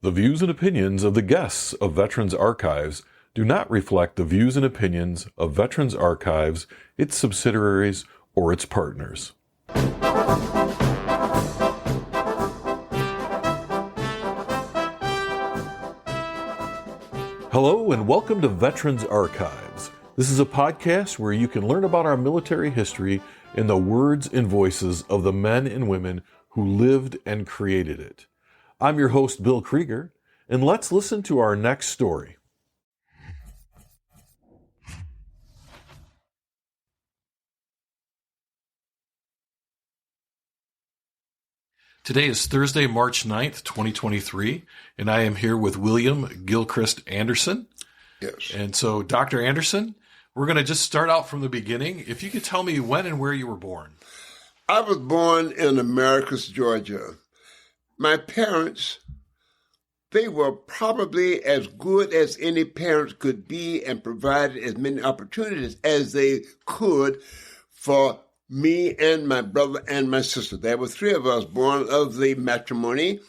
The views and opinions of the guests of Veterans Archives do not reflect the views and opinions of Veterans Archives, its subsidiaries, or its partners. Hello and welcome to Veterans Archives. This is a podcast where you can learn about our military history in the words and voices of the men and women who lived and created it. I'm your host, Bill Krieger, and let's listen to our next story. Today is Thursday, March 9th, 2023, and I am here with William Gilchrist Anderson. Yes. And so, Dr. Anderson, we're going to just start out from the beginning. If you could tell me when and where you were born. I was born in Americus, Georgia. My parents, they were probably as good as any parents could be and provided as many opportunities as they could for me and my brother and my sister. There were three of us born of the matrimony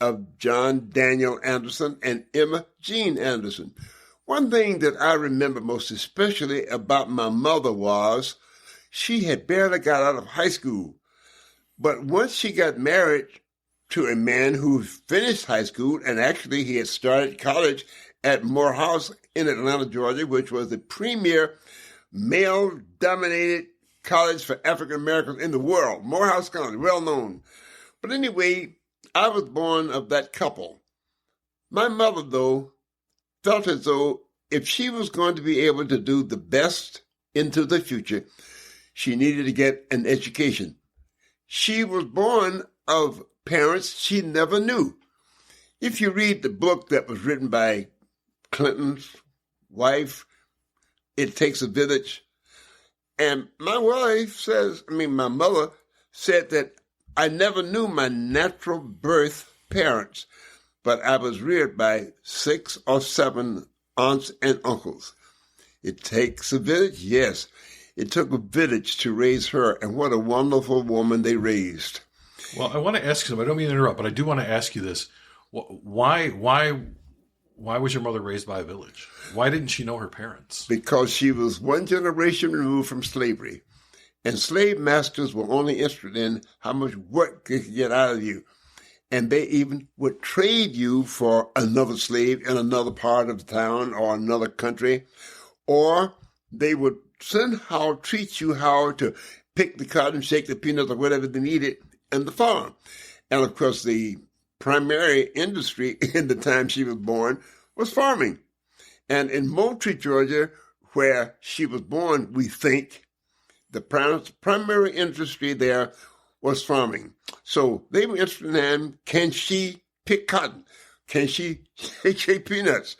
of John Daniel Anderson and Emma Jean Anderson. One thing that I remember most especially about my mother was she had barely got out of high school. But once she got married to a man who finished high school, and actually he had started college at Morehouse in Atlanta, Georgia, which was the premier male-dominated college for African Americans in the world. Morehouse College, well known. But anyway, I was born of that couple. My mother, though, felt as though if she was going to be able to do the best into the future, she needed to get an education. She was born of parents she never knew. If you read the book that was written by Clinton's wife, It Takes a Village, and my mother said that I never knew my natural birth parents, but I was reared by 6 or 7 aunts and uncles. It takes a village? Yes. It took a village to raise her, and what a wonderful woman they raised. Well, I want to ask you, I don't mean to interrupt, but I do want to ask you this. Why was your mother raised by a village? Why didn't she know her parents? Because she was one generation removed from slavery, and slave masters were only interested in how much work they could get out of you. And they even would trade you for another slave in another part of the town or another country, or they would somehow teach you how to pick the cotton, shake the peanuts, or whatever they needed in the farm. And of course, the primary industry in the time she was born was farming. And in Moultrie, Georgia, where she was born, we think, the primary industry there was farming. So they were interested in, can she pick cotton? Can she shake peanuts?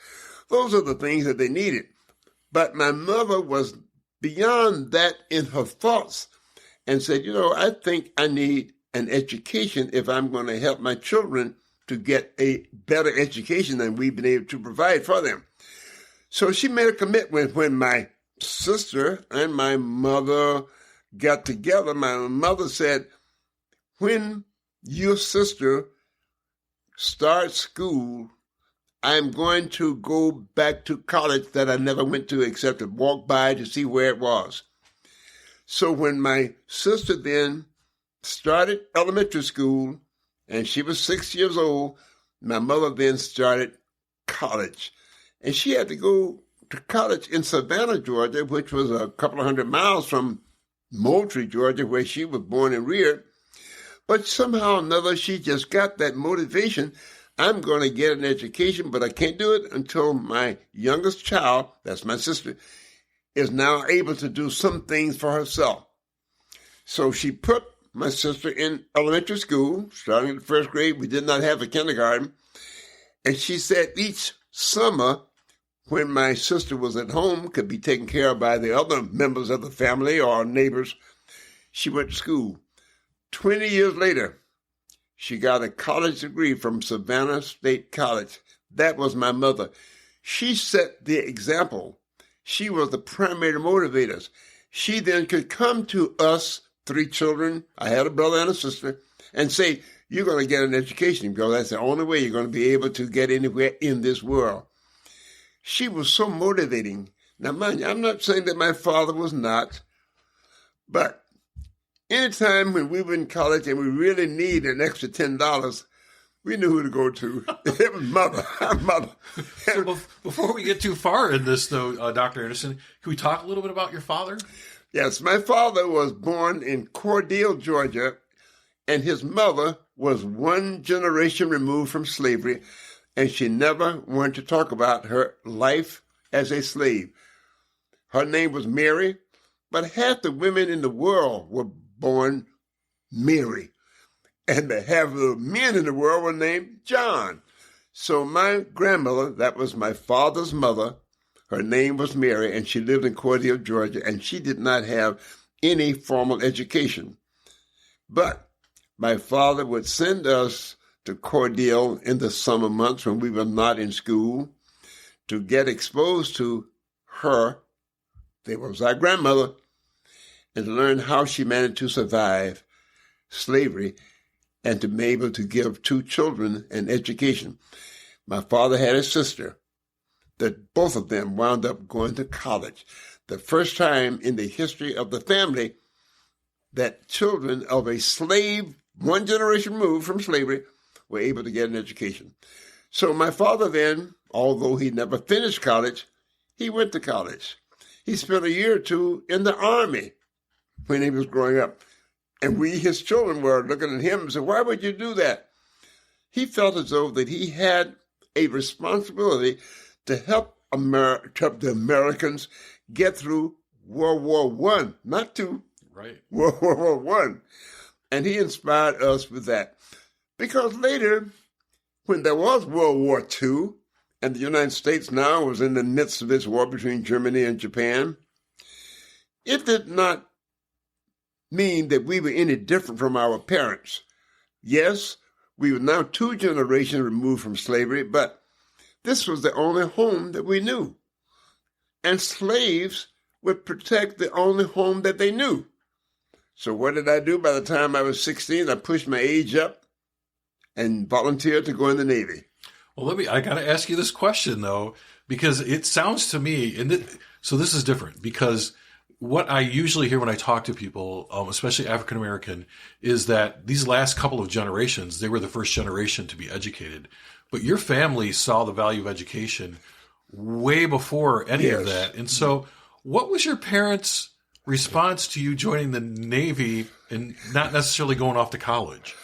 Those are the things that they needed. But my mother was beyond that in her thoughts and said, I think I need an education if I'm going to help my children to get a better education than we've been able to provide for them. So she made a commitment when my sister and my mother got together. My mother said, when your sister starts school, I'm going to go back to college that I never went to except to walk by to see where it was. So when my sister then started elementary school, and she was 6 years old, my mother then started college. And she had to go to college in Savannah, Georgia, which was a couple of 100 miles from Moultrie, Georgia, where she was born and reared. But somehow or another, she just got that motivation. I'm going to get an education, but I can't do it until my youngest child, that's my sister, is now able to do some things for herself. So she put my sister in elementary school, starting in the first grade. We did not have a kindergarten. And she said each summer, when my sister was at home, could be taken care of by the other members of the family or neighbors, she went to school. 20 years later, she got a college degree from Savannah State College. That was my mother. She set the example. She was the primary motivator. She then could come to us, 3 children, I had a brother and a sister, and say, you're going to get an education because that's the only way you're going to be able to get anywhere in this world. She was so motivating. Now, mind you, I'm not saying that my father was not, but anytime when we were in college and we really need an extra $10, we knew who to go to. It was Mother. Mother. So before we get too far in this, though, Dr. Anderson, can we talk a little bit about your father? Yes, my father was born in Cordele, Georgia, and his mother was one generation removed from slavery, and she never wanted to talk about her life as a slave. Her name was Mary, but half the women in the world were born Mary, and half of the men in the world were named John. So my grandmother, that was my father's mother, her name was Mary, and she lived in Cordele, Georgia, and she did not have any formal education. But my father would send us to Cordele in the summer months when we were not in school to get exposed to her, that was our grandmother, and to learn how she managed to survive slavery and to be able to give 2 children an education. My father had a sister that both of them wound up going to college. The first time in the history of the family that children of a slave, one generation removed from slavery, were able to get an education. So my father then, although he never finished college, he went to college. He spent a year or 2 in the Army when he was growing up. And we, his children, were looking at him and said, why would you do that? He felt as though that he had a responsibility to help the Americans get through World War I, not II, right? World War I. And he inspired us with that. Because later, when there was World War II, and the United States now was in the midst of this war between Germany and Japan, it did not mean that we were any different from our parents. Yes, we were now 2 generations removed from slavery, but this was the only home that we knew. And slaves would protect the only home that they knew. So what did I do? By the time I was 16, I pushed my age up and volunteered to go in the Navy. Well, I got to ask you this question, though, because it sounds to me, so this is different, because what I usually hear when I talk to people, especially African American, is that these last couple of generations, they were the first generation to be educated. But your family saw the value of education way before any of that. And so what was your parents' response to you joining the Navy and not necessarily going off to college?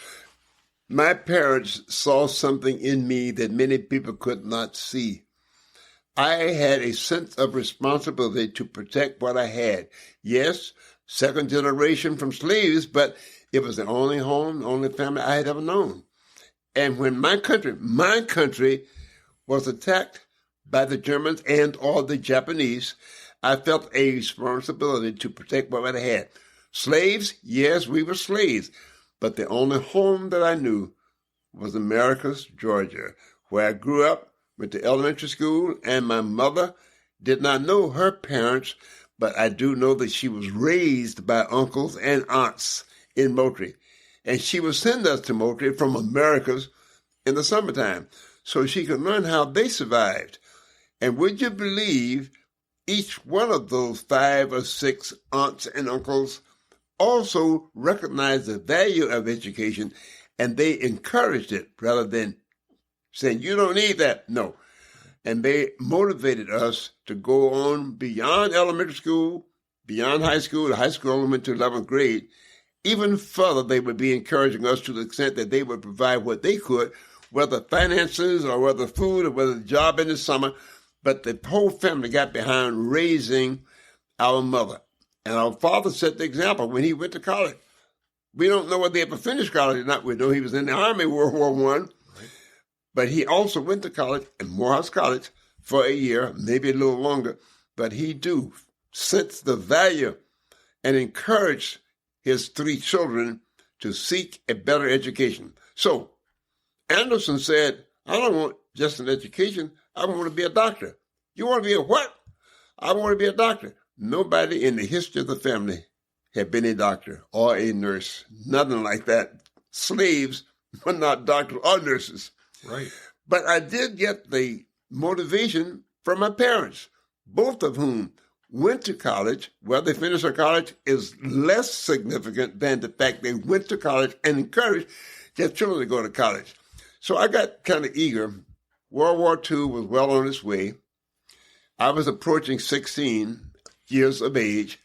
My parents saw something in me that many people could not see. I had a sense of responsibility to protect what I had. Yes, 2nd generation from slaves, but it was the only home, the only family I had ever known. And when my country was attacked by the Germans and or the Japanese, I felt a responsibility to protect what I had. Slaves, yes, we were slaves, but the only home that I knew was America's Georgia, where I grew up, went to elementary school, and my mother did not know her parents, but I do know that she was raised by uncles and aunts in Moultrie. And she would send us to Moultrie from Americas in the summertime so she could learn how they survived. And would you believe each one of those 5 or 6 aunts and uncles also recognized the value of education, and they encouraged it rather than saying, you don't need that. No. And they motivated us to go on beyond elementary school, beyond high school. The high school only went to 11th grade. Even further, they would be encouraging us to the extent that they would provide what they could, whether finances or whether food or whether the job in the summer. But the whole family got behind raising our mother. And our father set the example when he went to college. We don't know whether he ever finished college or not. We know he was in the Army, World War I. Right. But he also went to college, at Morehouse College, for a year, maybe a little longer. But he sensed the value and encouraged his 3 children to seek a better education. So Anderson said, I don't want just an education. I want to be a doctor. You want to be a what? I want to be a doctor. Nobody in the history of the family had been a doctor or a nurse. Nothing like that. Slaves but not doctors or nurses. Right. But I did get the motivation from my parents, both of whom went to college. Well, they finished their college is less significant than the fact they went to college and encouraged their children to go to college. So I got kind of eager. World War II was well on its way. I was approaching 16 years of age.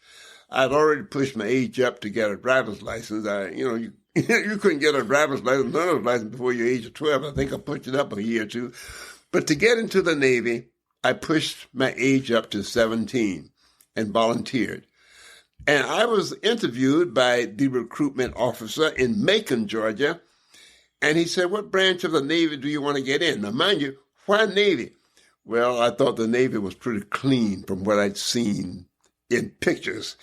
I'd already pushed my age up to get a driver's license. You couldn't get a driver's license, learner's license before your age of 12. I think I pushed it up a year or two. But to get into the Navy, I pushed my age up to 17 and volunteered. And I was interviewed by the recruitment officer in Macon, Georgia. And he said, what branch of the Navy do you want to get in? Now, mind you, why Navy? Well, I thought the Navy was pretty clean from what I'd seen in pictures.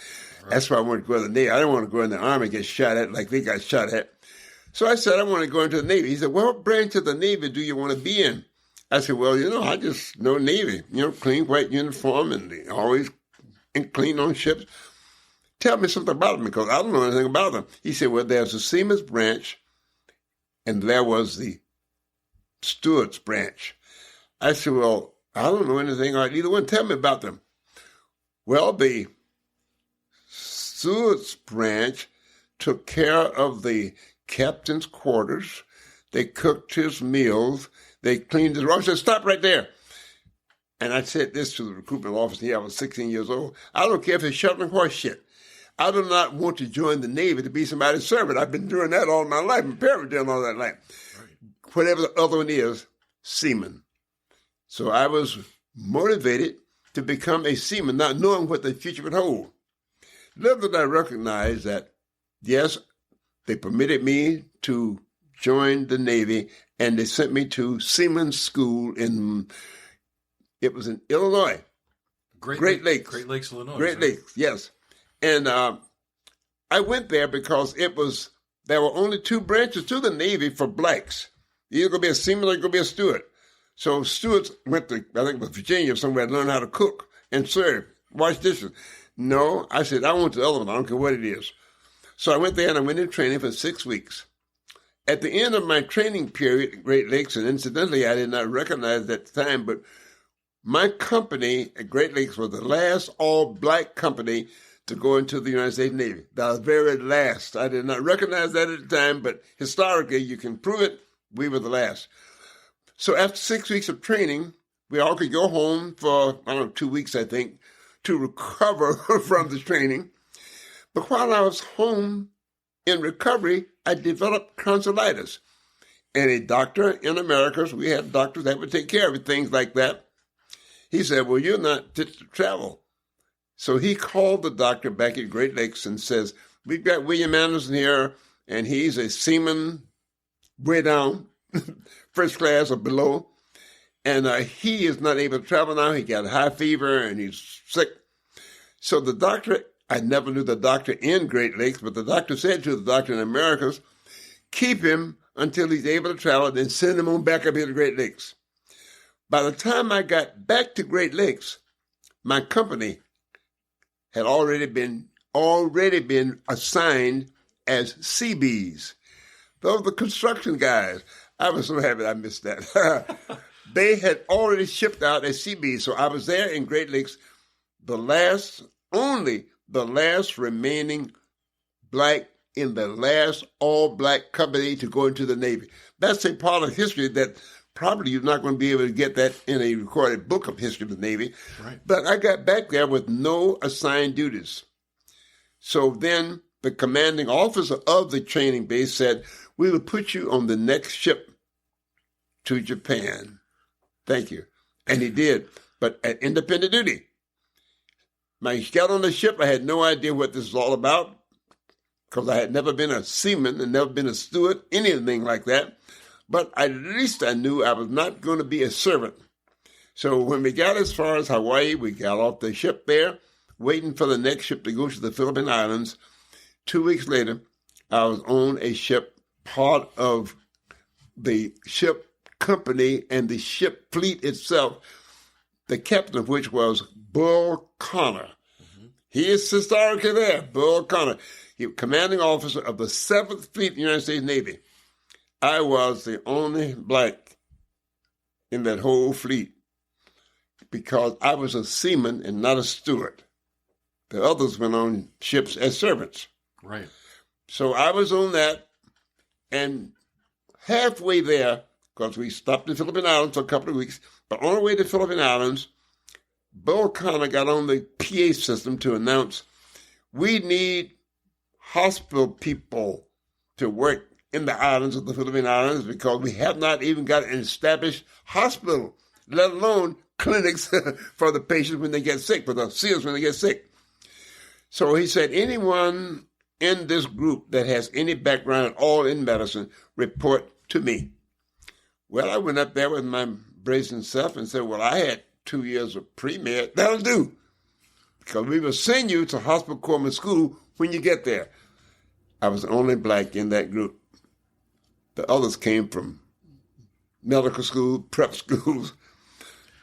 Right. That's why I wanted to go to the Navy. I didn't want to go in the Army and get shot at like they got shot at. So I said, I want to go into the Navy. He said, well, what branch of the Navy do you want to be in? I said, well, I just know Navy, clean white uniform and they always clean on ships. Tell me something about them because I don't know anything about them. He said, well, there's a seaman's branch and there was the steward's branch. I said, well, I don't know anything about either one. Tell me about them. Well, the steward's branch took care of the captain's quarters. They cooked his meals. They cleaned his room. I said, stop right there. And I said this to the recruitment officer. I was 16 years old. I don't care if it's shuttling horse shit. I do not want to join the Navy to be somebody's servant. I've been doing that all my life. My parents did all that life. Right. Whatever the other one is, seaman. So I was motivated to become a seaman, not knowing what the future would hold. Little did I recognize that, yes, they permitted me to join the Navy, and they sent me to seaman's school it was in Illinois. Great Lakes. Great Lakes, Illinois. Great Lakes, yes. And I went there because there were only two branches to the Navy for blacks. You're either going to be a seaman or you're going to be a steward. So stewards went to, I think it was Virginia or somewhere, to learn how to cook and serve, wash dishes. No, I said, I want the other one. I don't care what it is. So I went there and I went in training for 6 weeks. At the end of my training period at Great Lakes, and incidentally, I did not recognize it at the time, but my company at Great Lakes was the last all-black company to go into the United States Navy. The very last. I did not recognize that at the time, but historically, you can prove it, we were the last. So after 6 weeks of training, we all could go home for, 2 weeks, I think, to recover from the training. But while I was home in recovery, I developed tonsillitis. And a doctor in America, we had doctors that would take care of things like that. He said, well, you're not fit to travel. So he called the doctor back at Great Lakes and says, we've got William Anderson here, and he's a seaman way down, first class or below. And he is not able to travel now. He got a high fever and he's sick. So the doctor, I never knew the doctor in Great Lakes, but the doctor said to the doctor in Americas, keep him until he's able to travel, then send him on back up here to Great Lakes. By the time I got back to Great Lakes, my company had already been assigned as CBs. Those were the construction guys. I was so happy I missed that. They had already shipped out as CBs. So I was there in Great Lakes, the last remaining black in the last all-black company to go into the Navy. That's a part of history that probably you're not going to be able to get that in a recorded book of history of the Navy. Right. But I got back there with no assigned duties. So then the commanding officer of the training base said, we will put you on the next ship to Japan. Thank you. And he did, but at independent duty. When I got on the ship, I had no idea what this was all about because I had never been a seaman and never been a steward, anything like that. But at least I knew I was not going to be a servant. So when we got as far as Hawaii, we got off the ship there, waiting for the next ship to go to the Philippine Islands. 2 weeks later, I was on a ship, part of the ship company and the ship fleet itself, the captain of which was Bull Connor. Mm-hmm. He is historically there, Bull Connor. He was commanding officer of the 7th Fleet of the United States Navy. I was the only black in that whole fleet because I was a seaman and not a steward. The others went on ships as servants. Right. So I was on that, and halfway there, because we stopped in Philippine Islands for a couple of weeks, but on the way to Philippine Islands, Bill Connor got on the PA system to announce, we need hospital people to work in the islands of the Philippine Islands because we have not even got an established hospital, let alone clinics for the patients when they get sick, for the SEALs when they get sick. So he said, anyone in this group that has any background at all in medicine, report to me. Well, I went up there with my brazen self and said, well, I had 2 years of pre-med. That'll do. Because we will send you to hospital corpsman school when you get there. I was the only black in that group. The others came from medical school, prep schools.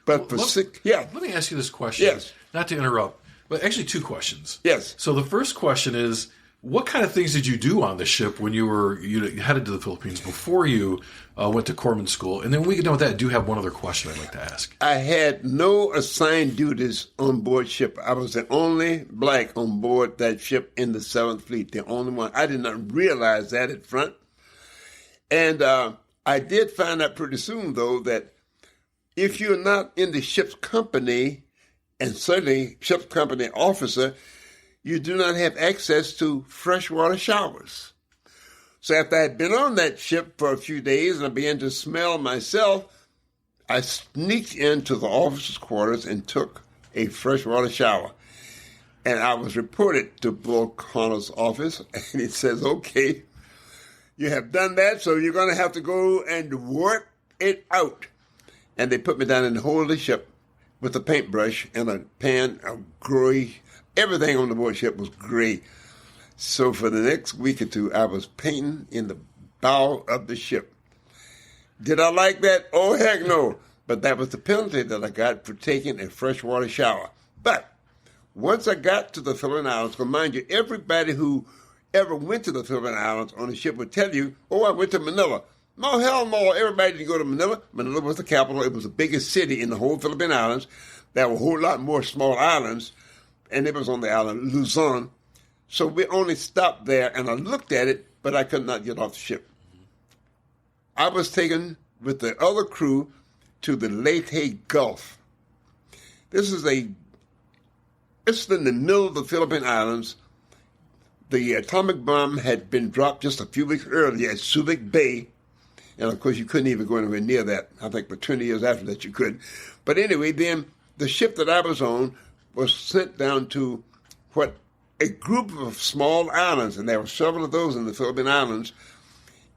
But let me ask you this question. Yes. Not to interrupt, but actually two questions. Yes. So the first question is, what kind of things did you do on the ship when you were headed to the Philippines before you went to corpsman school? And then when we get done with that, I do have one other question I'd like to ask. I had no assigned duties on board ship. I was the only black on board that ship in the 7th Fleet, the only one. I did not realize that at front. And I did find out pretty soon, though, that if you're not in the ship's company, and certainly ship's company officer, you do not have access to freshwater showers. So after I had been on that ship for a few days and I began to smell myself, I sneaked into the officer's quarters and took a freshwater shower. And I was reported to Bull Connor's office, and he says, okay, you have done that, so you're going to have to go and work it out. And they put me down in the hold of the ship with a paintbrush and a pan of gray. Everything on the board ship was gray. So for the next week or two, I was painting in the bow of the ship. Did I like that? Oh, heck no. But that was the penalty that I got for taking a freshwater shower. But once I got to the Philippine Islands, because mind you, everybody who ever went to the Philippine Islands on the ship would tell you, oh, I went to Manila. No, hell no, everybody didn't go to Manila. Manila was the capital. It was the biggest city in the whole Philippine Islands. There were a whole lot more small islands, and it was on the island Luzon. So we only stopped there, and I looked at it, but I could not get off the ship. I was taken with the other crew to the Leyte Gulf. It's in the middle of the Philippine Islands. The atomic bomb had been dropped just a few weeks earlier at Subic Bay. And, of course, you couldn't even go anywhere near that. I think for 20 years after that you could. But anyway, then the ship that I was on was sent down to a group of small islands, and there were several of those in the Philippine Islands,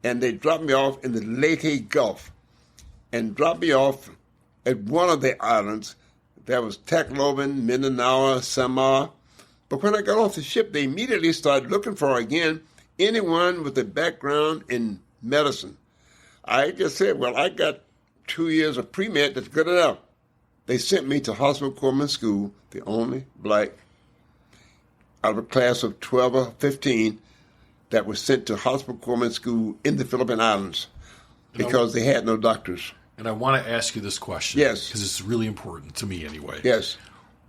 and they dropped me off in the Leyte Gulf and dropped me off at one of the islands. There was Tacloban, Mindanao, Samar. But when I got off the ship, they immediately started looking for, again, anyone with a background in medicine. I just said, well, I got 2 years of pre-med, that's good enough. They sent me to hospital corpsman school, the only black out of a class of 12 or 15 that was sent to hospital corpsman school in the Philippine Islands because they had no doctors. And I want to ask you this question. Yes. Because it's really important to me anyway. Yes.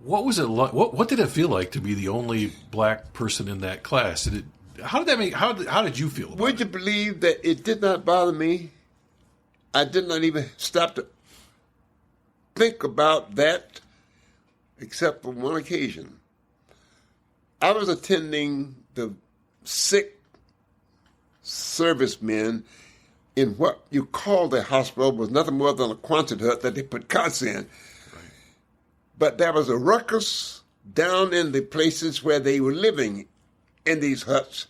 What was it like? What did it feel like to be the only black person in that class? How did you feel about it? Would you believe that it did not bother me? I did not even stop to think about that except for one occasion. I was attending the sick servicemen in what you call the hospital was nothing more than a Quonset hut that they put cots in. Right. But there was a ruckus down in the places where they were living in these huts.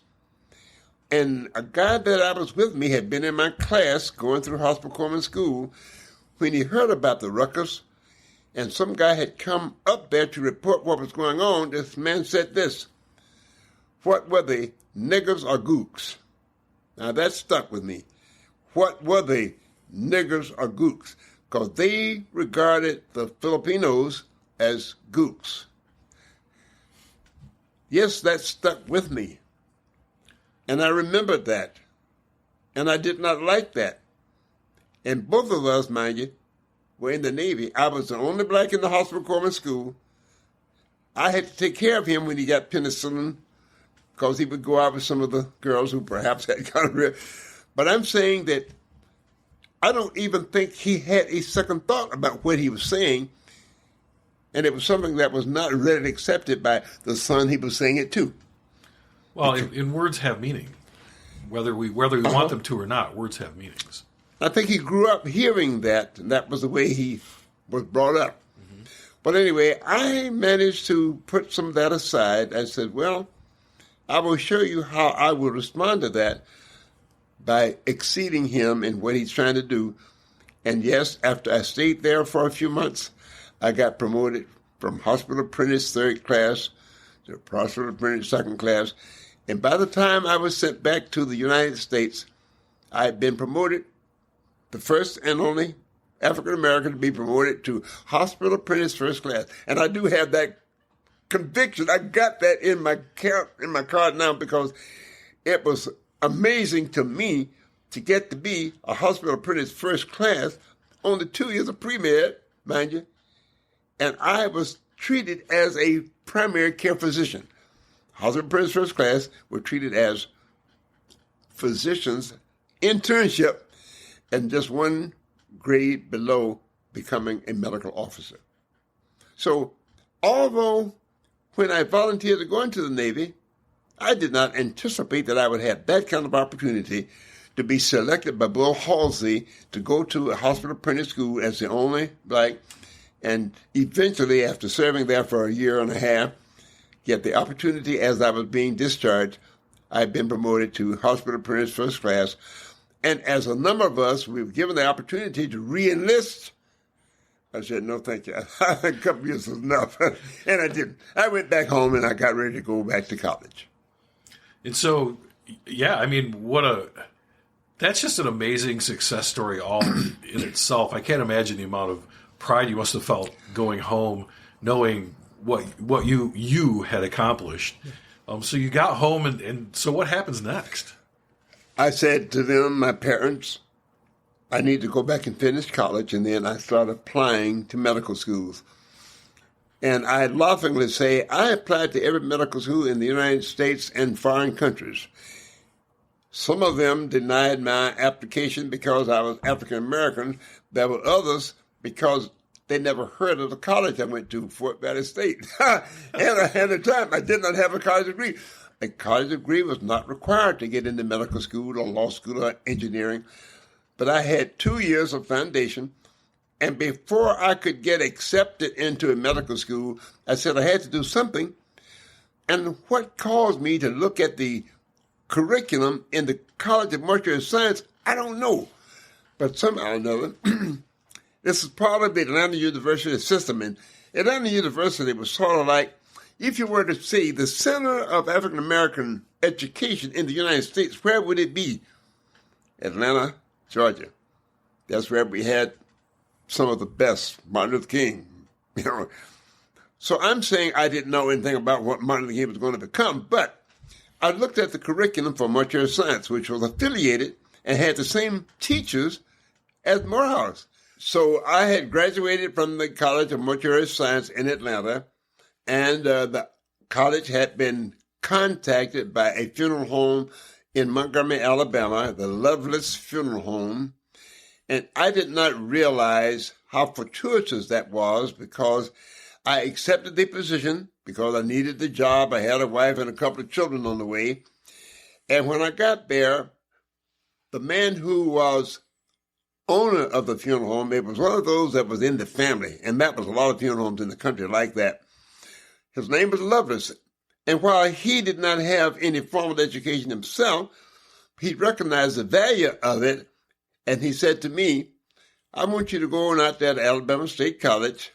And a guy that I was with me had been in my class going through hospital corpsman school. When he heard about the ruckus, and some guy had come up there to report what was going on, this man said this: what were they, niggers or gooks? Now that stuck with me. What were they, niggers or gooks? Because they regarded the Filipinos as gooks. Yes, that stuck with me. And I remembered that. And I did not like that. And both of us, mind you, were in the Navy. I was the only black in the hospital corpsman school. I had to take care of him when he got penicillin because he would go out with some of the girls who perhaps had gonorrhea. But I'm saying that I don't even think he had a second thought about what he was saying. And it was something that was not readily accepted by the son he was saying it to. Well, and words have meaning. Whether we want them to or not, words have meanings. I think he grew up hearing that, and that was the way he was brought up. Mm-hmm. But anyway, I managed to put some of that aside. I said, well, I will show you how I will respond to that by exceeding him in what he's trying to do. And yes, after I stayed there for a few months, I got promoted from hospital apprentice 3rd class to hospital apprentice 2nd class. And by the time I was sent back to the United States, I had been promoted, the first and only African-American to be promoted to hospital apprentice 1st class. And I do have that conviction. I got that in my card now because it was amazing to me to get to be a hospital apprentice 1st class, only 2 years of pre-med, mind you. And I was treated as a primary care physician. Hospital apprentice 1st class were treated as physicians internship and just one grade below becoming a medical officer. So although when I volunteered to go into the Navy, I did not anticipate that I would have that kind of opportunity to be selected by Bull Halsey to go to a hospital apprentice school as the only black, and eventually, after serving there for a year and a half, get the opportunity as I was being discharged. I've been promoted to hospital apprentice 1st class. And as a number of us, we were given the opportunity to re-enlist. I said, no, thank you. A couple years was enough. And I didn't. I went back home and I got ready to go back to college. And so, yeah, I mean, that's just an amazing success story all in itself. I can't imagine the amount of pride you must have felt going home, knowing what you had accomplished. So you got home, and so what happens next? I said to them, my parents, I need to go back and finish college, and then I started applying to medical schools. And I laughingly say, I applied to every medical school in the United States and foreign countries. Some of them denied my application because I was African American. There were others because they never heard of the college I went to, Fort Valley State. And at the time, I did not have a college degree. A college degree was not required to get into medical school or law school or engineering. But I had 2 years of foundation. And before I could get accepted into a medical school, I said I had to do something. And what caused me to look at the curriculum in the College of Mortuary Science, I don't know. But somehow or another, this is part of the Atlanta University system. And Atlanta University was sort of like, if you were to say the center of African American education in the United States, where would it be? Atlanta, Georgia. That's where we had some of the best, Martin Luther King. So I'm saying I didn't know anything about what Martin Luther King was going to become, but I looked at the curriculum for mortuary science, which was affiliated and had the same teachers as Morehouse. So I had graduated from the College of Mortuary Science in Atlanta, and the college had been contacted by a funeral home in Montgomery, Alabama, the Loveless Funeral Home. And I did not realize how fortuitous that was because I accepted the position because I needed the job. I had a wife and a couple of children on the way. And when I got there, the man who was owner of the funeral home, it was one of those that was in the family. And that was a lot of funeral homes in the country like that. His name was Loveless. And while he did not have any formal education himself, he recognized the value of it. And he said to me, I want you to go on out there to Alabama State College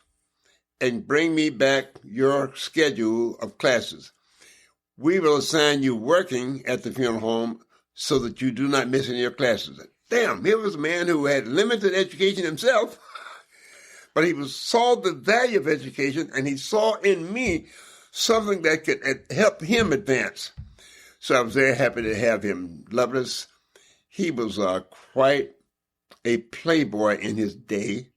and bring me back your schedule of classes. We will assign you working at the funeral home so that you do not miss any of your classes. Damn, here was a man who had limited education himself, but he saw the value of education, and he saw in me something that could help him advance. So I was very happy to have him. Loveless. He was quite a playboy in his day.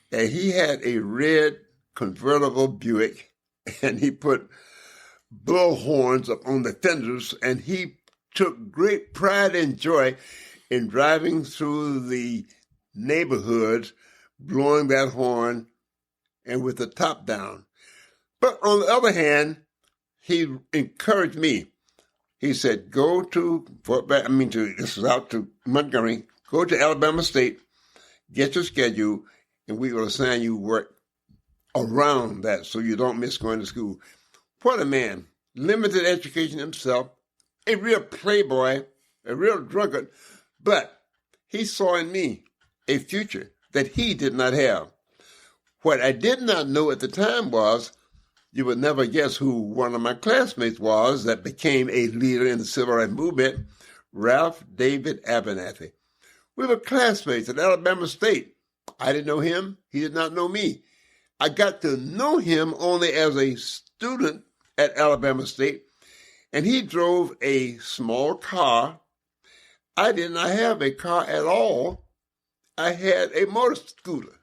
And he had a red convertible Buick, and he put bull horns up on the fenders, and he took great pride and joy in driving through the neighborhoods, blowing that horn, and with the top down. But on the other hand, he encouraged me. He said, go to this is out to Montgomery, go to Alabama State, get your schedule, and we will assign you work around that so you don't miss going to school. What a man. Limited education himself, a real playboy, a real drunkard, but he saw in me a future that he did not have. What I did not know at the time was, you would never guess who one of my classmates was that became a leader in the civil rights movement, Ralph David Abernathy. We were classmates at Alabama State. I didn't know him. He did not know me. I got to know him only as a student at Alabama State, and he drove a small car. I did not have a car at all. I had a motor scooter.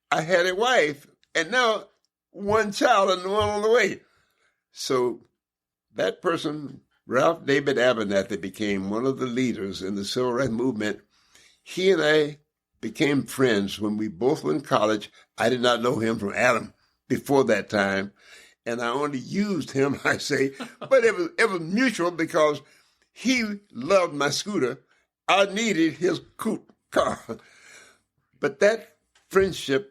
I had a wife, and now one child and one on the way. So that person, Ralph David Abernathy, became one of the leaders in the civil rights movement. He and I became friends when we both were in college. I did not know him from Adam before that time, and I only used him, I say, but it was mutual because he loved my scooter. I needed his coupe car. But that friendship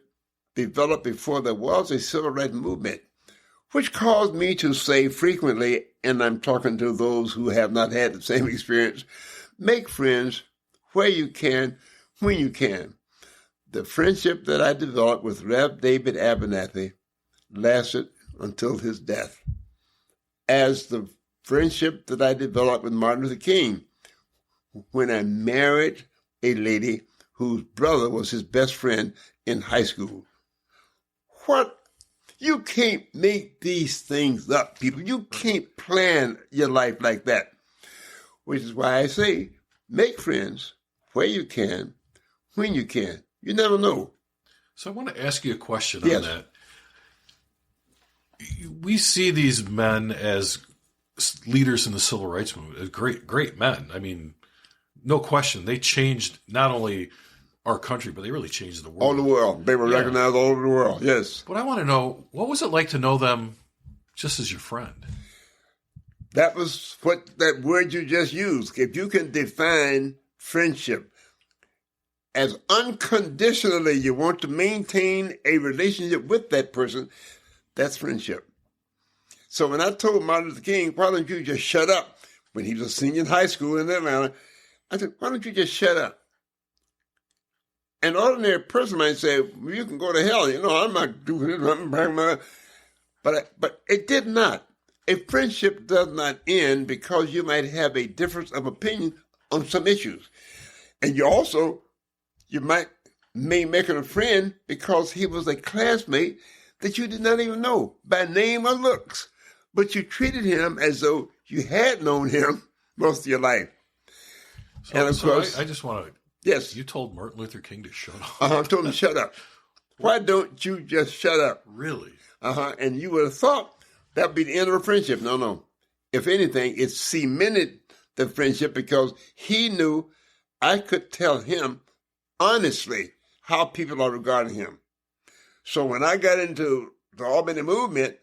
developed before there was a civil rights movement, which caused me to say frequently, and I'm talking to those who have not had the same experience, make friends where you can, when you can. The friendship that I developed with Rev. David Abernathy lasted until his death, as the friendship that I developed with Martin Luther King when I married a lady whose brother was his best friend in high school. What? You can't make these things up, people. You can't plan your life like that, which is why I say make friends where you can, when you can. You never know. So I want to ask you a question Yes. on that. We see these men as leaders in the civil rights movement, as great men. I mean, no question. They changed not only our country, but they really changed the world. All the world. They were recognized all over the world, yes. But I want to know, what was it like to know them just as your friend? That was what that word you just used. If you can define friendship as unconditionally you want to maintain a relationship with that person, that's friendship. So when I told Martin Luther King, why don't you just shut up? When he was a senior in high school in Atlanta, I said, why don't you just shut up? An ordinary person might say, well, you can go to hell. I'm not doing it. But it did not. A friendship does not end because you might have a difference of opinion on some issues. And you may make him a friend because he was a classmate that you did not even know by name or looks. But you treated him as though you had known him most of your life. And of course, I just want to. Yes. You told Martin Luther King to shut up. I told him to shut up. Why don't you just shut up? Really? And you would have thought that would be the end of a friendship. No. If anything, it cemented the friendship because he knew I could tell him honestly how people are regarding him. So when I got into the Albany movement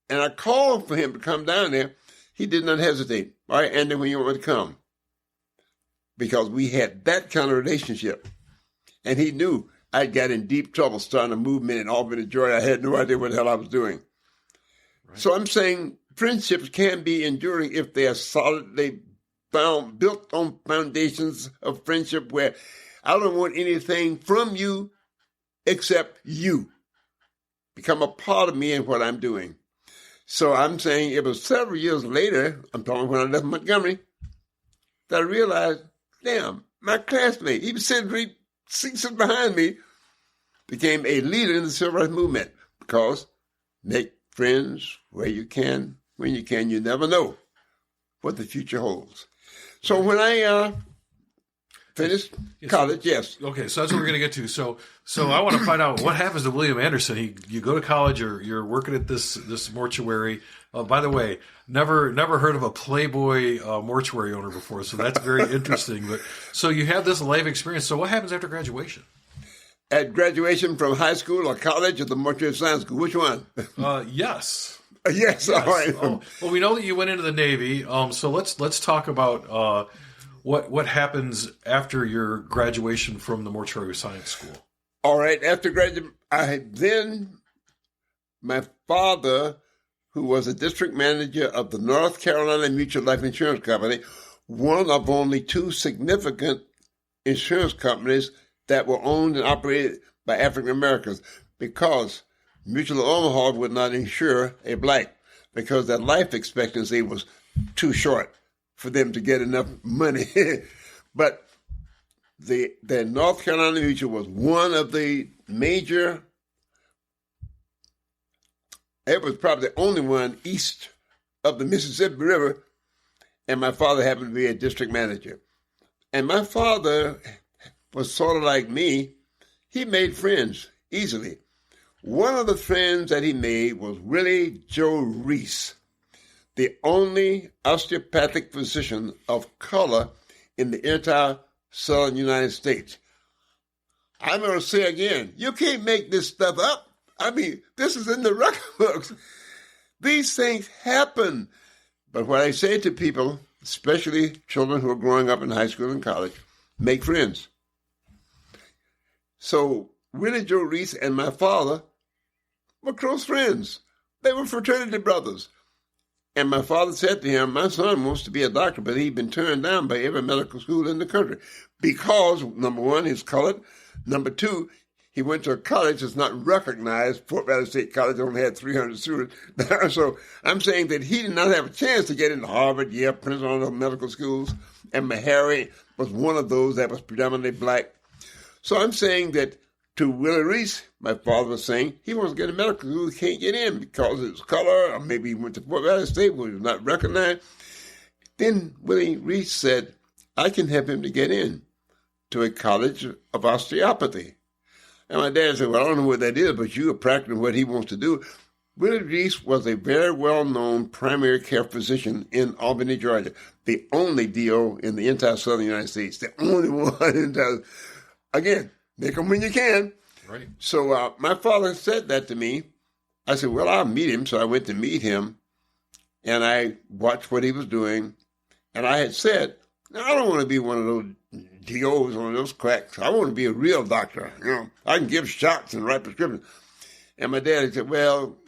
and I called for him to come down there, he did not hesitate. All right, Andy, when you want to come. Because we had that kind of relationship. And he knew I got in deep trouble starting a movement in Albany, Georgia. I had no idea what the hell I was doing. Right. So I'm saying friendships can be enduring if they are solidly built on foundations of friendship where I don't want anything from you except you. Become a part of me and what I'm doing. So I'm saying it was several years later, I'm talking when I left Montgomery, that I realized, damn, my classmate, he was sitting 3 seats behind me, became a leader in the civil rights movement because make friends where you can, when you can. You never know what the future holds. So when I Finished college, yes. Okay, so that's what we're going to get to. So I want to find out what happens to William Anderson. You go to college, or you're working at this mortuary. By the way, never heard of a Playboy mortuary owner before, so that's very interesting. But so you have this life experience. So what happens after graduation? At graduation from high school or college or the mortuary science school, which one? Yes. Yes. All right. Well, we know that you went into the Navy. So let's talk about what happens after your graduation from the mortuary science school. All right. After graduation, my father, who was a district manager of the North Carolina Mutual Life Insurance Company, one of only two significant insurance companies that were owned and operated by African Americans, because Mutual of Omaha would not insure a black because their life expectancy was too short for them to get enough money. But the North Carolina Mutual was one of the major. It was probably the only one east of the Mississippi River, and my father happened to be a district manager. And my father was sort of like me. He made friends easily. One of the friends that he made was Willie Joe Reese, the only osteopathic physician of color in the entire southern United States. I'm going to say again, you can't make this stuff up. I mean, this is in the record books. These things happen. But what I say to people, especially children who are growing up in high school and college, make friends. So Willie Joe Reese and my father were close friends. They were fraternity brothers. And my father said to him, my son wants to be a doctor, but he'd been turned down by every medical school in the country because, number one, he's colored. Number two, he went to a college that's not recognized. Fort Valley State College only had 300 students. So I'm saying that he did not have a chance to get into Harvard, Yale, Princeton, all those medical schools. And Meharry was one of those that was predominantly black. So I'm saying that to Willie Reese, my father was saying, he wants to get into medical school, he can't get in because of his color, or maybe he went to Fort Valley State where he was not recognized. Then Willie Reese said, I can help him to get in to a college of osteopathy. And my dad said, well, I don't know what that is, but you are practicing what he wants to do. Willie Reese was a very well-known primary care physician in Albany, Georgia, the only DO in the entire southern United States, the only one. Again, make them when you can. Right. So my father said that to me. I said, well, I'll meet him. So I went to meet him, and I watched what he was doing. And I had said, now, I don't want to be one of those DOs, one of those cracks. I want to be a real doctor. You know, I can give shots and write prescriptions. And my dad said, well,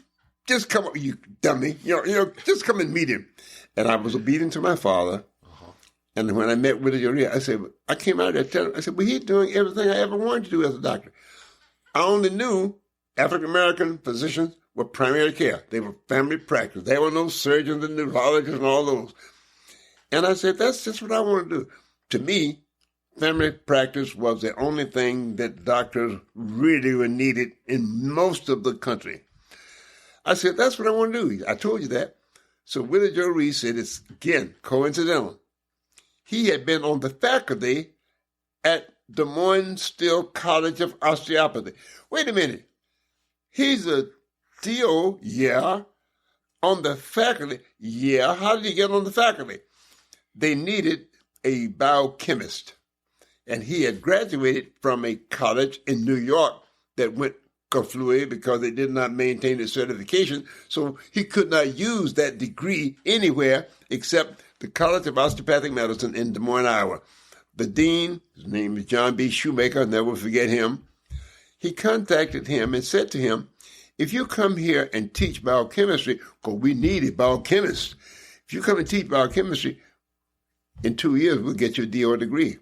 just come, you dummy. You know, just come and meet him. And I was obedient to my father. Uh-huh. And when I met Willie Joe, I said, I came out there telling him, I said, well, he's doing everything I ever wanted to do as a doctor. I only knew African-American physicians were primary care. They were family practice. There were no surgeons and neurologists and all those. And I said, that's just what I want to do. To me, family practice was the only thing that doctors really were needed in most of the country. I said, that's what I want to do. I told you that. So Willie Joe Reese said, it's, again, coincidental. He had been on the faculty at Des Moines Still College of Osteopathy. Wait a minute. He's a DO, yeah. On the faculty, yeah. How did he get on the faculty? They needed a biochemist. And he had graduated from a college in New York that went kerflooey because they did not maintain the certification. So he could not use that degree anywhere except the College of Osteopathic Medicine in Des Moines, Iowa. The dean, his name is John B. Shoemaker, I'll never forget him. He contacted him and said to him, if you come here and teach biochemistry, because we need a biochemist, if you come and teach biochemistry, in 2 years, we'll get you a DO degree.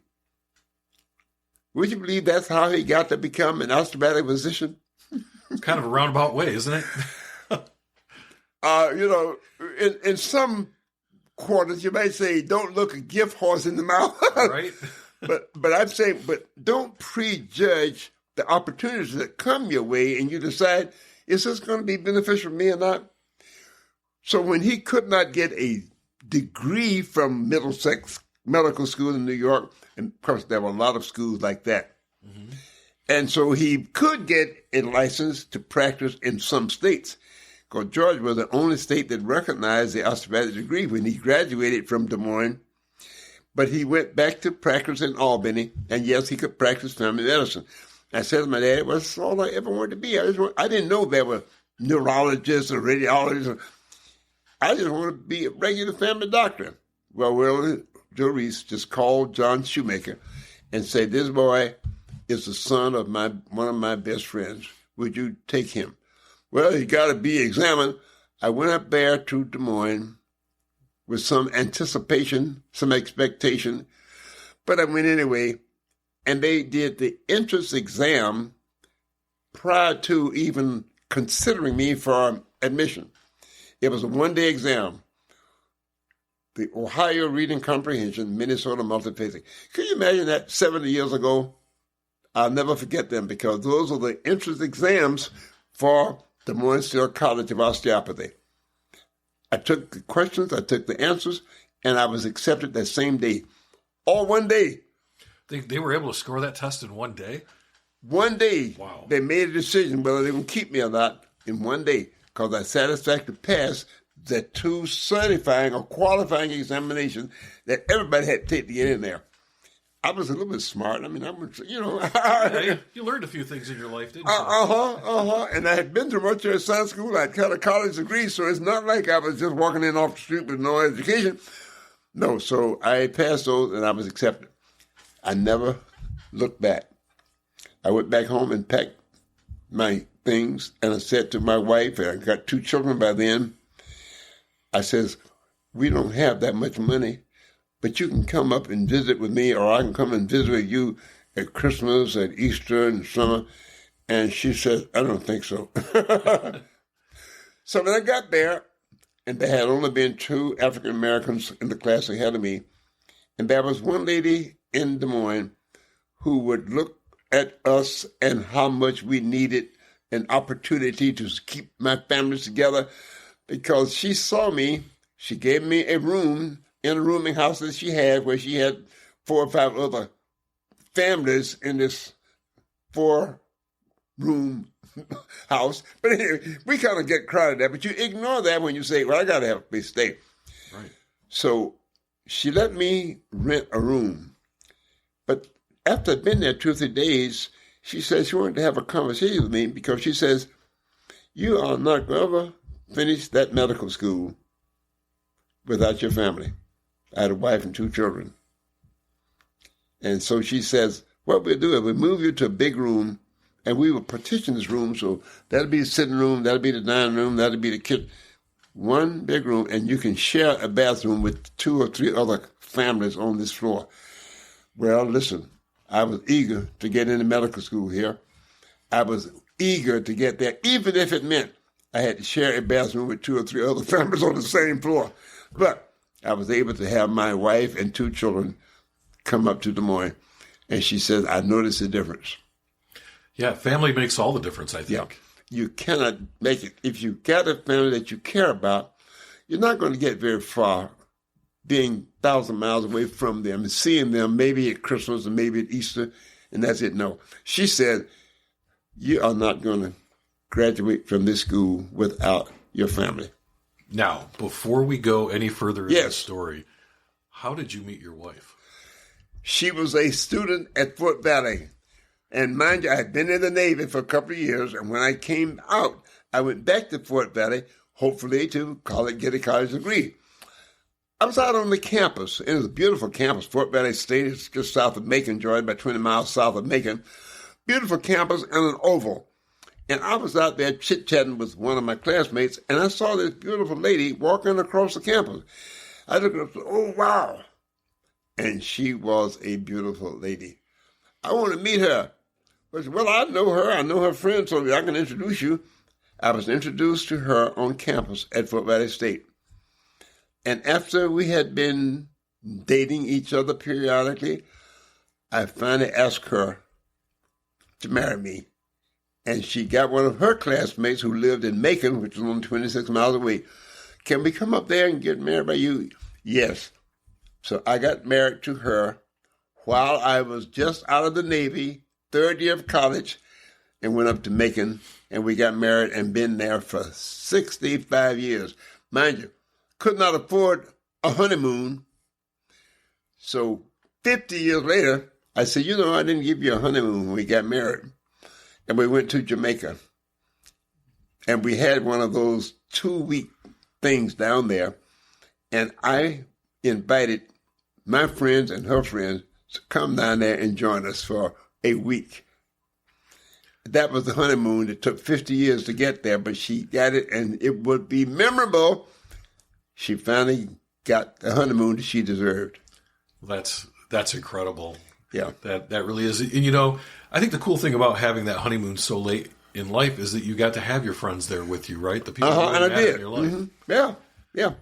Would you believe that's how he got to become an osteopathic physician? It's kind of a roundabout way, isn't it? In some quarters, you might say, don't look a gift horse in the mouth. Right. But I'm saying, but don't prejudge the opportunities that come your way and you decide, is this going to be beneficial for me or not? So when he could not get a degree from Middlesex medical school in New York, and of course there were a lot of schools like that. Mm-hmm. And so he could get a license to practice in some states, because Georgia was the only state that recognized the osteopathic degree when he graduated from Des Moines. But he went back to practice in Albany, and yes, he could practice family medicine. I said to my dad, well, that's all I ever wanted to be. I didn't know there were neurologists or radiologists. I just wanted to be a regular family doctor. Well, Joe Reese just called John Shoemaker and said, this boy is the son of one of my best friends. Would you take him? Well, he got to be examined. I went up there to Des Moines with some anticipation, some expectation, but I went anyway, and they did the entrance exam prior to even considering me for admission. It was a one-day exam. The Ohio Reading Comprehension, Minnesota Multiphasic. Can you imagine that 70 years ago? I'll never forget them, because those are the entrance exams for Des Moines State College of Osteopathy. I took the questions, I took the answers, and I was accepted that same day. All one day. They were able to score that test in one day? One day. Wow. They made a decision whether they would keep me or not in one day, because I satisfactorily passed the 2 certifying or qualifying examinations that everybody had to take to get in there. I was a little bit smart. I mean, I was, Yeah, you learned a few things in your life, didn't you? And I had been to Rochester Science School. I'd got a college degree, so it's not like I was just walking in off the street with no education. No, so I passed those and I was accepted. I never looked back. I went back home and packed my things, and I said to my wife, and I got 2 children by then, I says, we don't have that much money, but you can come up and visit with me, or I can come and visit with you at Christmas, at Easter, and summer. And she said, I don't think so. So when I got there, and there had only been 2 African Americans in the class ahead of me, and there was one lady in Des Moines who would look at us and how much we needed an opportunity to keep my families together, because she saw me. She gave me a room in a rooming house that she had, where she had 4 or 5 other families in this 4-room house. But anyway, we kind of get crowded there, but you ignore that when you say, well, I got to have a place to stay. Right. So she let me rent a room. But after I'd been there 2 or 3 days, she said she wanted to have a conversation with me, because she says, you are not going to ever finish that medical school without your family. I had a wife and 2 children. And so she says, what we'll do is we'll move you to a big room, and we will partition this room, so that'll be the sitting room, that'll be the dining room, that'll be the kitchen. One big room, and you can share a bathroom with 2 or 3 other families on this floor. Well, listen, I was eager to get into medical school here. I was eager to get there, even if it meant I had to share a bathroom with 2 or 3 other families on the same floor. But I was able to have my wife and 2 children come up to Des Moines, and she said, I noticed the difference. Yeah, family makes all the difference, I think. Yeah. You cannot make it. If you got a family that you care about, you're not going to get very far being 1,000 miles away from them and seeing them maybe at Christmas and maybe at Easter, and that's it. No. She said, you are not going to graduate from this school without your family. Now, before we go any further in Yes. the story, how did you meet your wife? She was a student at Fort Valley. And mind you, I had been in the Navy for a couple of years, and when I came out, I went back to Fort Valley, hopefully to get a college degree. I was out on the campus. It was a beautiful campus. Fort Valley State is just south of Macon, Georgia, about 20 miles south of Macon. Beautiful campus and an oval. And I was out there chit-chatting with one of my classmates, and I saw this beautiful lady walking across the campus. I looked up and said, oh, wow. And she was a beautiful lady. I want to meet her. I said, well, I know her. I know her friends, so I can introduce you. I was introduced to her on campus at Fort Valley State. And after we had been dating each other periodically, I finally asked her to marry me. And she got one of her classmates who lived in Macon, which was only 26 miles away. Can we come up there and get married by you? Yes. So I got married to her while I was just out of the Navy, third year of college, and went up to Macon, and we got married and been there for 65 years. Mind you, could not afford a honeymoon. So 50 years later, I said, I didn't give you a honeymoon when we got married. And we went to Jamaica. And we had one of those 2-week things down there. And I invited my friends and her friends to come down there and join us for a week. That was the honeymoon. It took 50 years to get there, but she got it, and it would be memorable. She finally got the honeymoon that she deserved. That's incredible. Yeah. That really is. And, I think the cool thing about having that honeymoon so late in life is that you got to have your friends there with you, right? The people who and I did. in your life. Mm-hmm. Yeah.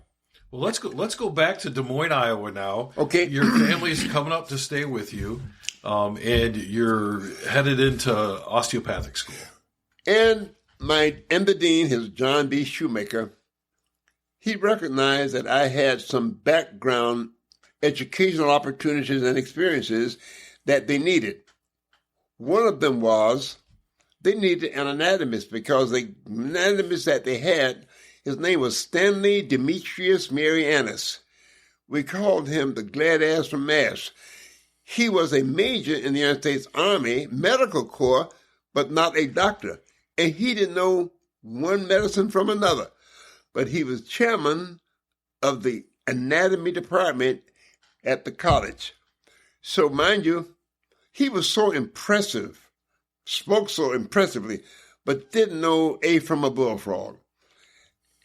Well, let's go back to Des Moines, Iowa now. Okay. Your family's coming up to stay with you, and you're headed into osteopathic school. And the dean, his John B. Shoemaker, he recognized that I had some background educational opportunities and experiences that they needed. One of them was they needed an anatomist because the anatomist that they had, his name was Stanley Demetrius Marianus. We called him the glad ass from Mass. He was a major in the United States Army Medical Corps, but not a doctor. And he didn't know one medicine from another. But he was chairman of the anatomy department at the college. So mind you, he was so impressive, spoke so impressively, but didn't know A from a bullfrog.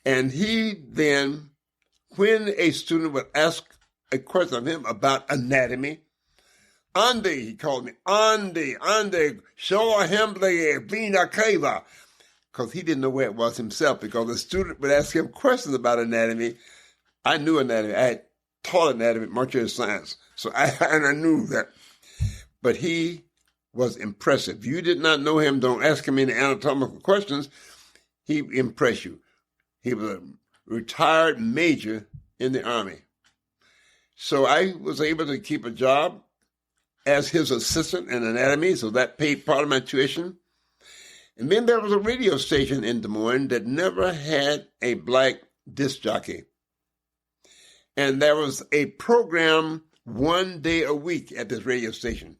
And he then, when a student would ask a question of him about anatomy, Andy, he called me, Andy, show him the vena cava, because he didn't know where it was himself, because the student would ask him questions about anatomy. I knew anatomy. I had taught anatomy at Montreal Science, so I knew that. But he was impressive. You did not know him, don't ask him any anatomical questions. He impressed you. He was a retired major in the Army. So I was able to keep a job as his assistant in anatomy, so that paid part of my tuition. And then there was a radio station in Des Moines that never had a black disc jockey. And there was a program one day a week at this radio station.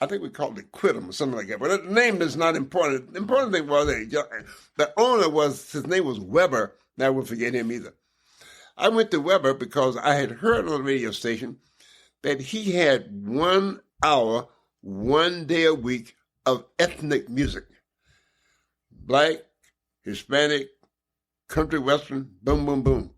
I think we called it Quit'em or something like that. But the name is not important. The important thing was that the owner his name was Weber, and I won't forget him either. I went to Weber because I had heard on the radio station that he had 1 hour, one day a week of ethnic music. Black, Hispanic, country western, boom, boom, boom.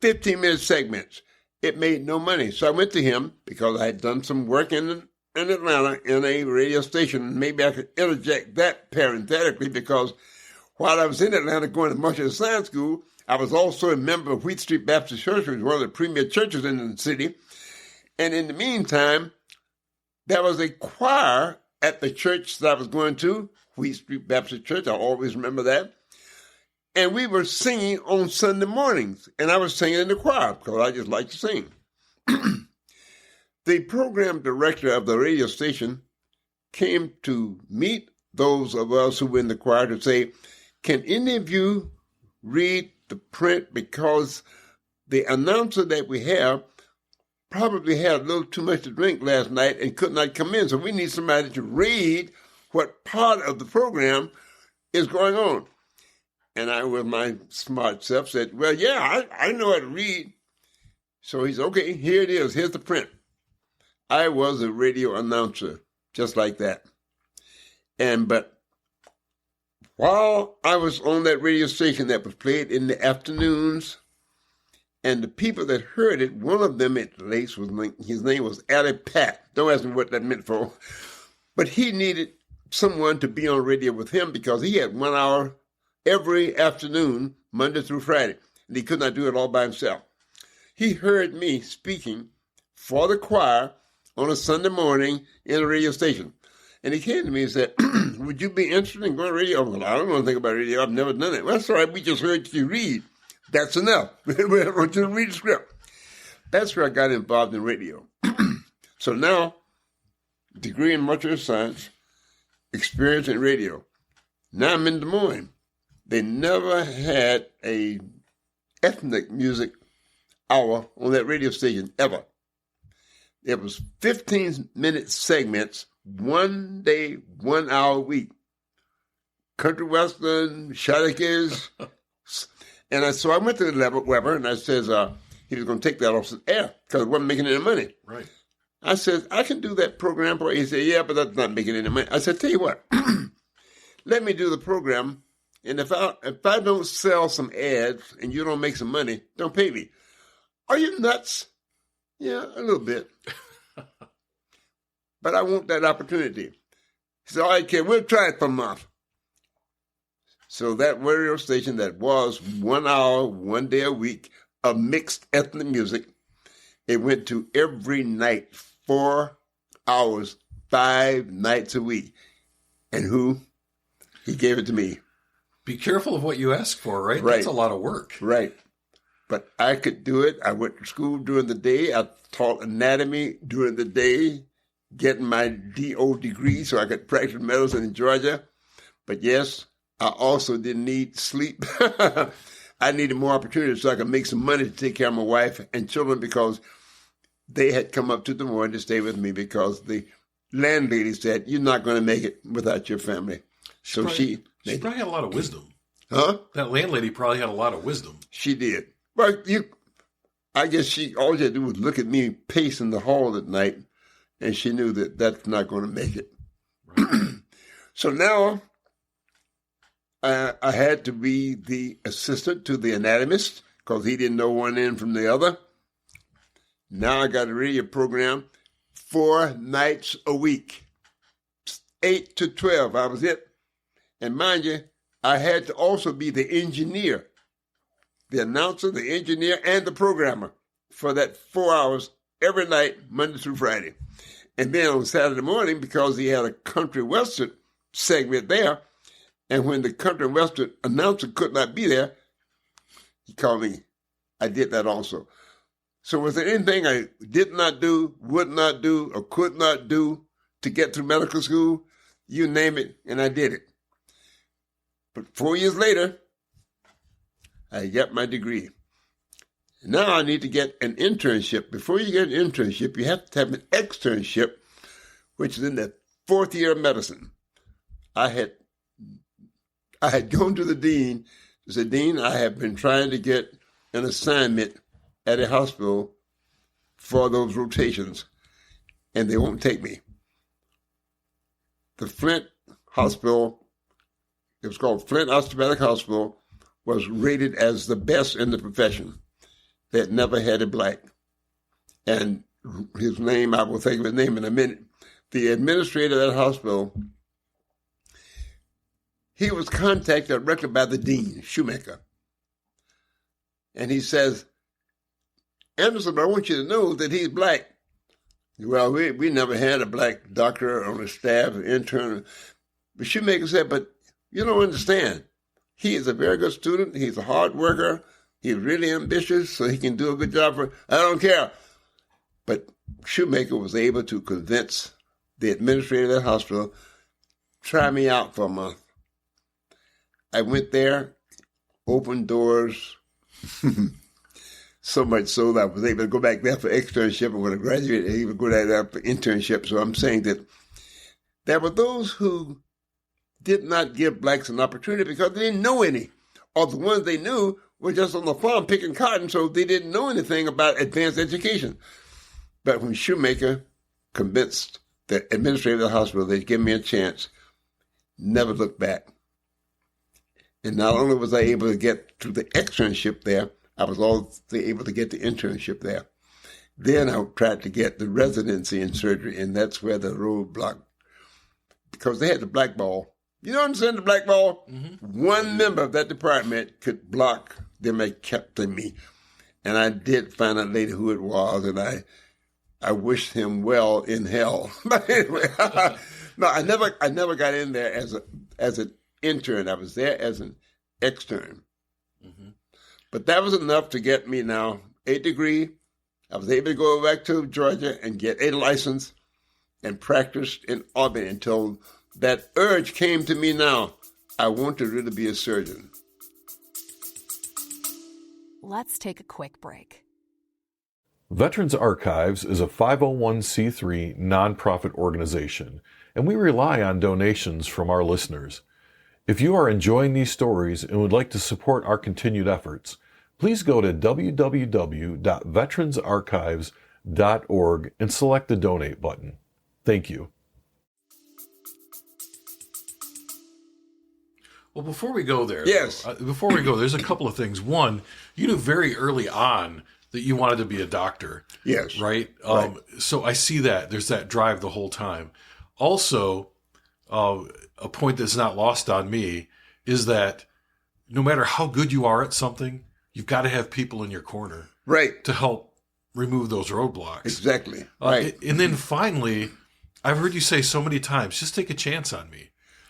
15-minute segments. It made no money. So I went to him because I had done some work in Atlanta in a radio station. Maybe I could interject that parenthetically because while I was in Atlanta going to Montreal Science School, I was also a member of Wheat Street Baptist Church, which was one of the premier churches in the city. And in the meantime, there was a choir at the church that I was going to, Wheat Street Baptist Church. I always remember that. And we were singing on Sunday mornings, and I was singing in the choir because I just like to sing. The program director of the radio station came to meet those of us who were in the choir to say, can any of you read the print, because the announcer that we have probably had a little too much to drink last night and could not come in. So we need somebody to read what part of the program is going on. And I, with my smart self, said, well, yeah, I know how to read. So he said, okay, here it is. Here's the print. I was a radio announcer, just like that. But while I was on that radio station that was played in the afternoons, and the people that heard it, one of them at least, his name was Allie Pat. Don't ask me what that meant for. But he needed someone to be on radio with him because he had 1 hour every afternoon, Monday through Friday. And he could not do it all by himself. He heard me speaking for the choir on a Sunday morning in a radio station. And he came to me and said, would you be interested in going to radio? Well, I don't know anything about radio. I've never done it. Well, that's all right. We just heard you read. That's enough. We want you to read the script. That's where I got involved in radio. So now, degree in material science, experience in radio. Now I'm in Des Moines. They never had a ethnic music hour on that radio station, ever. It was 15-minute segments, 1 day, 1 hour a week. Country western, shackles. So I went to Weber, and I says he was going to take that off the air because it wasn't making any money. Right. I said, I can do that program for you. He said, yeah, but that's not making any money. I said, tell you what, let me do the program, and if I don't sell some ads and you don't make some money, don't pay me. Are you nuts? Yeah, a little bit. But I want that opportunity. He said, all right, kid, we'll try it for a month. So that radio station that was 1 hour, 1 day a week of mixed ethnic music, it went to every night, 4 hours, 5 nights a week. And who? He gave it to me. Be careful of what you ask for, right? Right. That's a lot of work. Right. But I could do it. I went to school during the day. I taught anatomy during the day, getting my DO degree so I could practice medicine in Georgia. But yes, I also didn't need sleep. I needed more opportunities so I could make some money to take care of my wife and children because they had come up to Des Moines to stay with me because the landlady said, you're not going to make it without your family. So she probably had a lot of wisdom. Huh? That landlady probably had a lot of wisdom. She did. Well, I guess all she had to do was look at me pacing the hall at night, and she knew that that's not going to make it. Right. So now I had to be the assistant to the anatomist because he didn't know one end from the other. Now I got a radio program 4 nights a week, 8 to 12. I was it. And mind you, I had to also be the engineer, the announcer, the engineer, and the programmer for that 4 hours every night, Monday through Friday. And then on Saturday morning, because he had a country western segment there, and when the country western announcer could not be there, he called me. I did that also. So was there anything I did not do, would not do, or could not do to get through medical school? You name it, and I did it. But 4 years later, I got my degree. Now I need to get an internship. Before you get an internship, you have to have an externship, which is in the 4th year of medicine. I had gone to the dean and said, Dean, I have been trying to get an assignment at a hospital for those rotations, and they won't take me. The Flint Hospital, it was called Flint Osteopathic Hospital, was rated as the best in the profession. They had never had a black. And his name, I will think of his name in a minute. The administrator of that hospital, he was contacted directly by the dean, Shoemaker. And he says, Anderson, I want you to know that he's black. Well, we never had a black doctor on the staff, intern. But Shoemaker said, but you don't understand. He is a very good student. He's a hard worker. He's really ambitious, so he can do a good job for. I don't care. But Shoemaker was able to convince the administrator of that hospital, try me out for a month. I went there, opened doors, so much so that I was able to go back there for externship, and when I graduated, I even go back there for internship. So I'm saying that there were those who did not give blacks an opportunity because they didn't know any, or the ones they knew were just on the farm picking cotton, so they didn't know anything about advanced education. But when Shoemaker convinced the administrator of the hospital they'd give me a chance, never looked back. And not only was I able to get to the externship there, I was also able to get the internship there. Then I tried to get the residency in surgery, and that's where the roadblock, because they had the blackball. You don't understand the blackball? Mm-hmm. One member of that department could block them accepting me. And I did find out later who it was, and I wished him well in hell. But anyway, no, I never got in there as an intern. I was there as an extern. Mm-hmm. But that was enough to get me now a degree. I was able to go back to Georgia and get a license and practiced in Albany until that urge came to me now. I want to really be a surgeon. Let's take a quick break. Veterans Archives is a 501c3 nonprofit organization, and we rely on donations from our listeners. If you are enjoying these stories and would like to support our continued efforts, please go to www.veteransarchives.org and select the donate button. Thank you. Well, before we go there, yes, there's a couple of things. One, you knew very early on that you wanted to be a doctor. Yes. Right? Right. So I see that. There's that drive the whole time. Also, a point that's not lost on me is that no matter how good you are at something, you've got to have people in your corner. Right. To help remove those roadblocks. Exactly. Right. And then finally, I've heard you say so many times, just take a chance on me.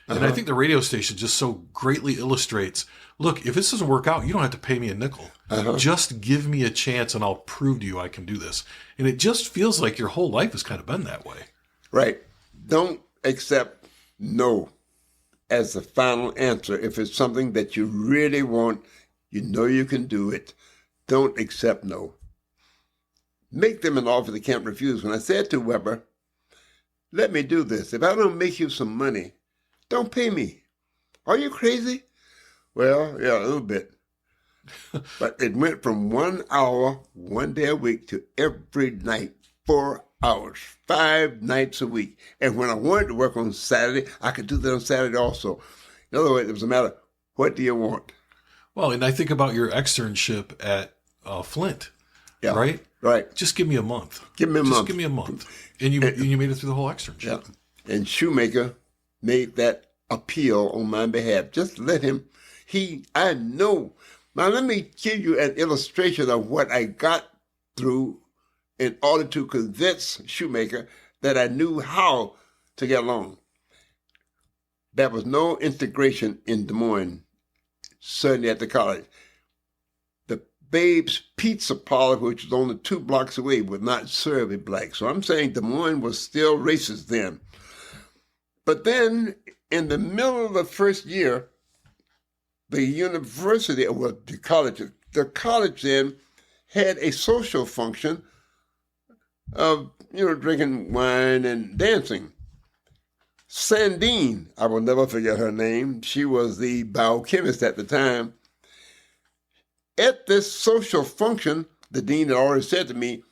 And I think the radio station just so greatly illustrates, look, if this doesn't work out, you don't have to pay me a nickel. Just give me a chance and I'll prove to you I can do this. And it just feels like your whole life has kind of been that way. Right. Don't accept no as the final answer. If it's something that you really want, you know you can do it. Don't accept no. Make them an offer they can't refuse. When I said to Weber, let me do this. If I don't make you some money, don't pay me. Are you crazy? Well, yeah, a little bit. But it went from 1 hour, 1 day a week to every night, 4 hours, 5 nights a week. And when I wanted to work on Saturday, I could do that on Saturday also. In other words, it was a matter, what do you want? Well, and I think about your externship at Flint, right? Right. Just give me a month. Give me a month. Just give me a month. And you made it through the whole externship. Yeah. And Shoemaker made that appeal on my behalf. Just let him. I know. Now, let me give you an illustration of what I got through in order to convince Shoemaker that I knew how to get along. There was no integration in Des Moines, certainly at the college. The Babe's Pizza Parlor, which was only 2 blocks away, would not serve a black. So I'm saying Des Moines was still racist then. But then, in the middle of the first year, the university, well, the college then had a social function of, drinking wine and dancing. Sandine, I will never forget her name. She was the biochemist at the time. At this social function, the dean had already said to me,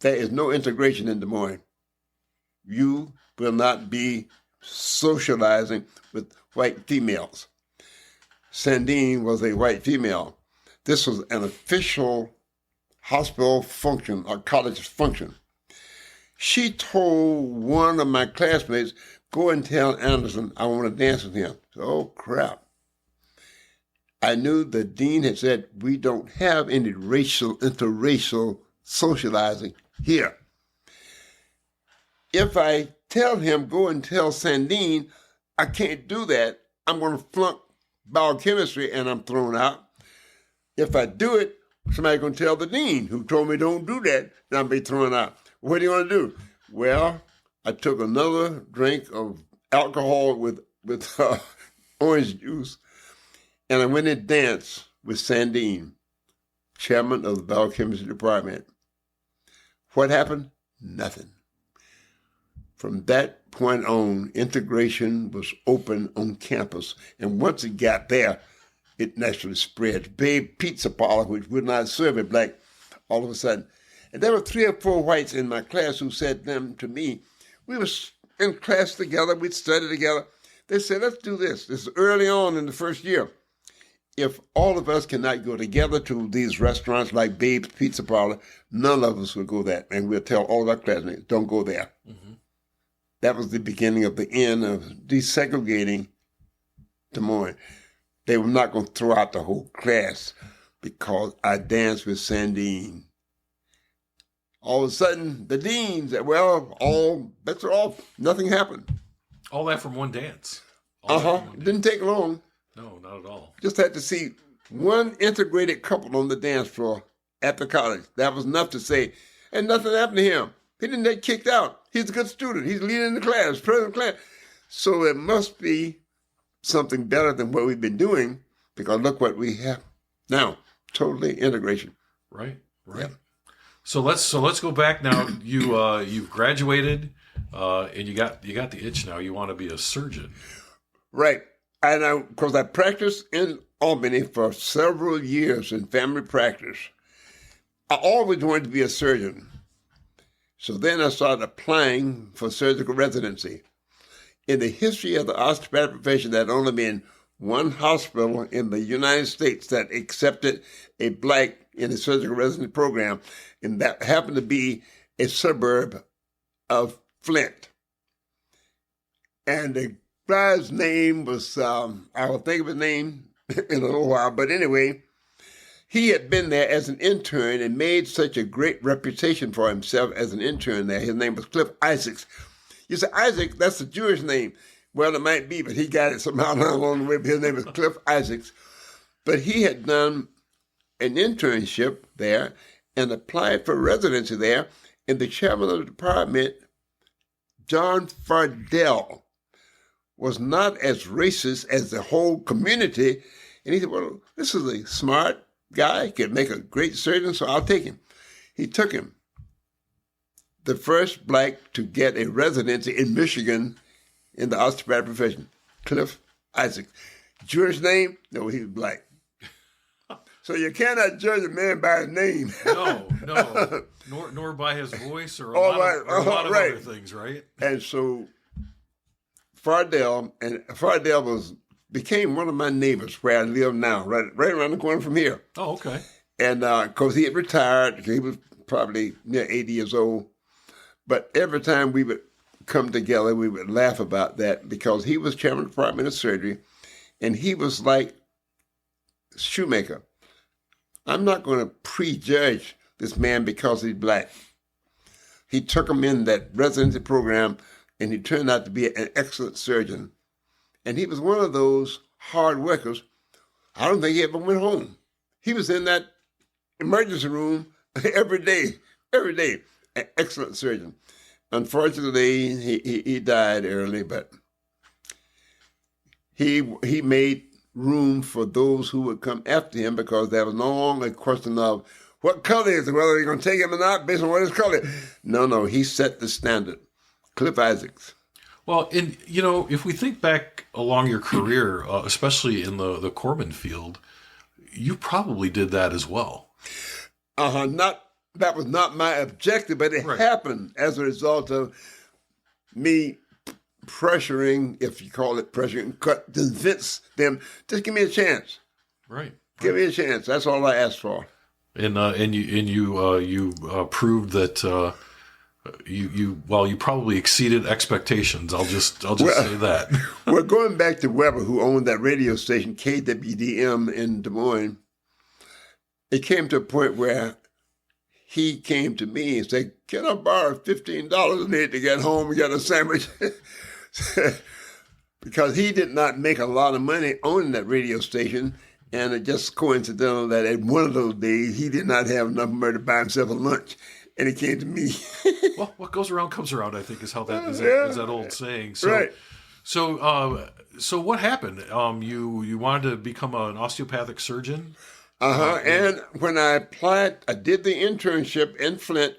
there is no integration in Des Moines. You will not be socializing with white females. Sandine was a white female. This was an official hospital function, or college function. She told one of my classmates, go and tell Anderson I want to dance with him. Oh, crap. I knew the dean had said, we don't have any interracial socializing here. If I tell him, go and tell Sandine, I can't do that. I'm going to flunk biochemistry and I'm thrown out. If I do it, somebody's going to tell the dean who told me don't do that, and I'll be thrown out. What do you want to do? Well, I took another drink of alcohol with orange juice, and I went and danced with Sandine, chairman of the biochemistry department. What happened? Nothing. From that point on, integration was open on campus. And once it got there, it naturally spread. Babe Pizza Parlor, which would not serve a black, all of a sudden. And there were 3 or 4 whites in my class who said them to me. We were in class together. We'd study together. They said, let's do this. This is early on in the first year. If all of us cannot go together to these restaurants like Babe's Pizza Parlor, none of us will go there. And we'll tell all of our classmates, don't go there. Mm-hmm. That was the beginning of the end of desegregating Des Moines. They were not going to throw out the whole class because I danced with Sandine. All of a sudden, the dean said, well, all bets are off. Nothing happened. All that from one dance. It didn't take long. No, not at all. Just had to see one integrated couple on the dance floor at the college. That was enough to say, and nothing happened to him. He didn't get kicked out. He's a good student. He's leading the class, president of the class. So it must be something better than what we've been doing, because look what we have now. Totally integration. Right. Yeah. So let's go back now. You've graduated, and you got the itch now. You want to be a surgeon. Right. And because I practiced in Albany for several years in family practice, I always wanted to be a surgeon. So then I started applying for surgical residency. In the history of the osteopathic profession, there had only been one hospital in the United States that accepted a black in the surgical residency program, and that happened to be a suburb of Flint. And the guy's name was, I will think of his name in a little while, but anyway, he had been there as an intern and made such a great reputation for himself as an intern there. His name was Cliff Isaacs. You say, Isaac, that's a Jewish name. Well, it might be, but he got it somehow along the way, but his name is Cliff Isaacs. But he had done an internship there and applied for residency there, and the chairman of the department, John Fardell, was not as racist as the whole community. And he said, well, this is a smart guy, could make a great surgeon, so I'll take him. He took him. The first black to get a residency in Michigan in the osteopathic profession, Cliff Isaacs. Jewish name? No, he was black. So you cannot judge a man by his name. No. Nor by his voice or a lot of other things, right? And so Fardell became one of my neighbors where I live now, right around the corner from here. Oh, okay. And because he had retired, he was probably near 80 years old. But every time we would come together, we would laugh about that, because he was chairman of the Department of Surgery, and he was like Shoemaker. I'm not going to prejudge this man because he's black. He took him in that residency program, and he turned out to be an excellent surgeon. And he was one of those hard workers. I don't think he ever went home. He was in that emergency room every day. An excellent surgeon. Unfortunately, he died early, but he made room for those who would come after him, because there was no longer a question of what color is it, whether you're going to take him or not based on what his color is. No, he set the standard. Cliff Isaacs. Well, and if we think back along your career, especially in the corpsman field, you probably did that as well. That was not my objective, but it happened as a result of me pressuring, if you call it pressuring, convince them, just give me a chance. Right. Give me a chance. That's all I asked for. And you proved that you probably exceeded expectations. I'll just say that. Well, going back to Weber, who owned that radio station, KWDM in Des Moines, it came to a point where he came to me and said, can I borrow $15 a day to get home and get a sandwich? Because he did not make a lot of money owning that radio station, and it just coincidental that at one of those days, he did not have enough money to buy himself a lunch, and he came to me. Well, what goes around comes around, I think, is how that is that old saying. So, right. So what happened? You wanted to become an osteopathic surgeon? And when I applied, I did the internship in Flint.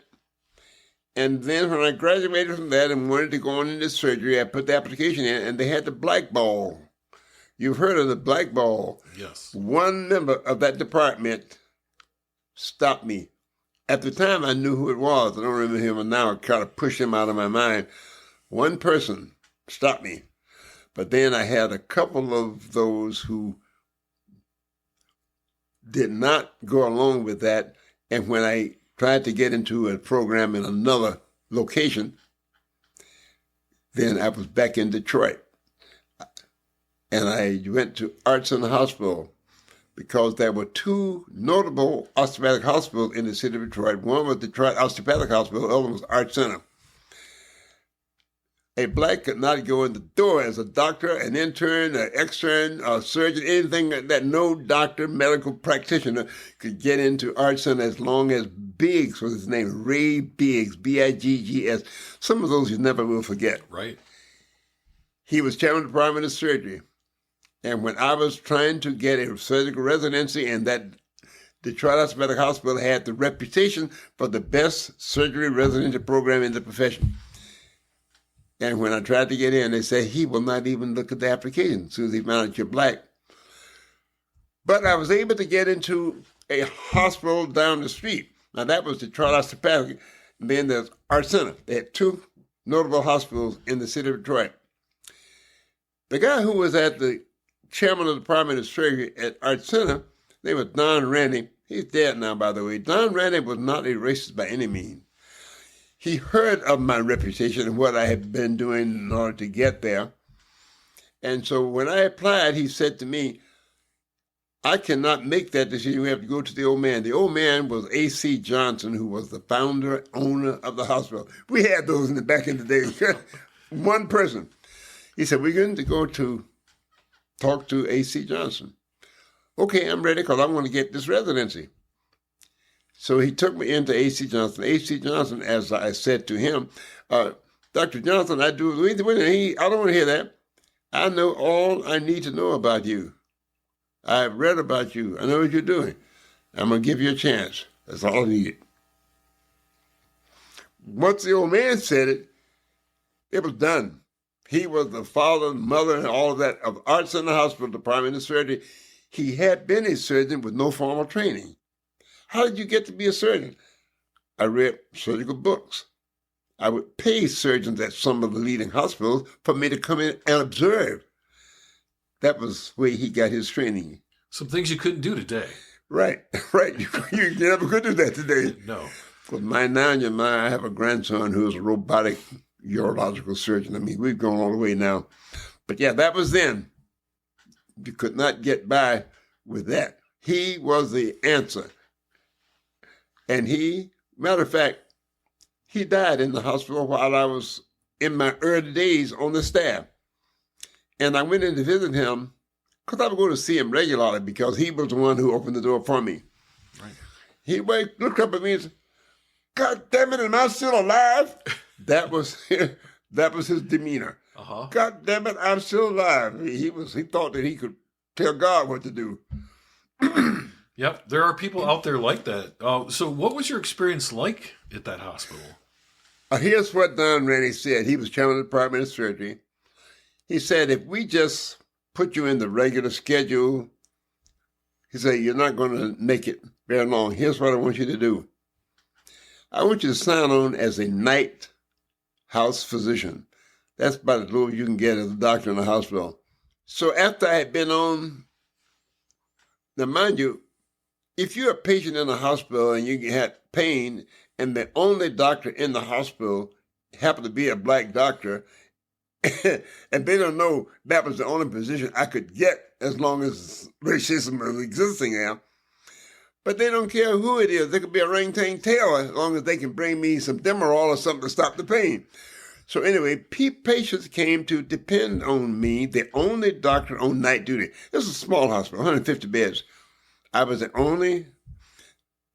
And then when I graduated from that and wanted to go on into surgery, I put the application in, and they had the blackball. You've heard of the blackball. Yes. One member of that department stopped me. At the time, I knew who it was. I don't remember him now. I kind of pushed him out of my mind. One person stopped me. But then I had a couple of those who did not go along with that. And when I tried to get into a program in another location, then I was back in Detroit. And I went to Arts in the Hospital because there were two notable osteopathic hospitals in the city of Detroit. One was Detroit Osteopathic Hospital, the other one was Art Center. A black could not go in the door as a doctor, an intern, an extern, a surgeon, anything like that. No doctor, medical practitioner could get into Art Center as long as Biggs was his name, Ray Biggs, B-I-G-G-S. Some of those you never will forget. Right. He was chairman of the Department of Surgery. And when I was trying to get a surgical residency, and that Detroit Medical Hospital had the reputation for the best surgery residency program in the profession. And when I tried to get in, they said, he will not even look at the application as soon as he found out you're black. But I was able to get into a hospital down the street. Now, that was Detroit Osteopathic. And then there's Art Center. They had two notable hospitals in the city of Detroit. The guy who was at the chairman of the Department of Surgery at Art Center, name was Don Randy. He's dead now, by the way. Don Randy was not a racist by any means. He heard of my reputation and what I had been doing in order to get there. And so when I applied, he said to me, I cannot make that decision. We have to go to the old man. The old man was A.C. Johnson, who was the founder, owner of the hospital. We had those back in the day. One person. He said, we're going to go to talk to A.C. Johnson. Okay, I'm ready because I want to get this residency. So he took me into A.C. Johnson. A.C. Johnson, as I said to him, Dr. Johnson, I don't want to hear that. I know all I need to know about you. I've read about you. I know what you're doing. I'm going to give you a chance. That's all I needed. Once the old man said it, it was done. He was the father, mother, and all of that of Art Center Hospital Department of Surgery. He had been a surgeon with no formal training. How did you get to be a surgeon? I read surgical books. I would pay surgeons at some of the leading hospitals for me to come in and observe. That was the way he got his training. Some things you couldn't do today. Right. You never could do that today. No. With my 9-year-old, I have a grandson who's a robotic urological surgeon. I mean, we've gone all the way now. But yeah, that was then. You could not get by with that. He was the answer. And matter of fact, he died in the hospital while I was in my early days on the staff. And I went in to visit him because I would go to see him regularly because he was the one who opened the door for me. Right. He looked up at me and said, God damn it, am I still alive? That was his demeanor. Uh-huh. God damn it, I'm still alive. He thought that he could tell God what to do. Yep, there are people out there like that. So what was your experience like at that hospital? Here's what Don Rennie said. He was chairman of the Department of Surgery. He said, if we just put you in the regular schedule, he said, you're not going to make it very long. Here's what I want you to do. I want you to sign on as a night house physician. That's about as low as you can get as a doctor in a hospital. So after I had been on, now mind you, if you're a patient in a hospital and you had pain and the only doctor in the hospital happened to be a black doctor, and they don't know that was the only position I could get as long as racism was existing there, but they don't care who it is. They could be a orangutan tail as long as they can bring me some Demerol or something to stop the pain. So anyway, patients came to depend on me, the only doctor on night duty. This is a small hospital, 150 beds. I was the only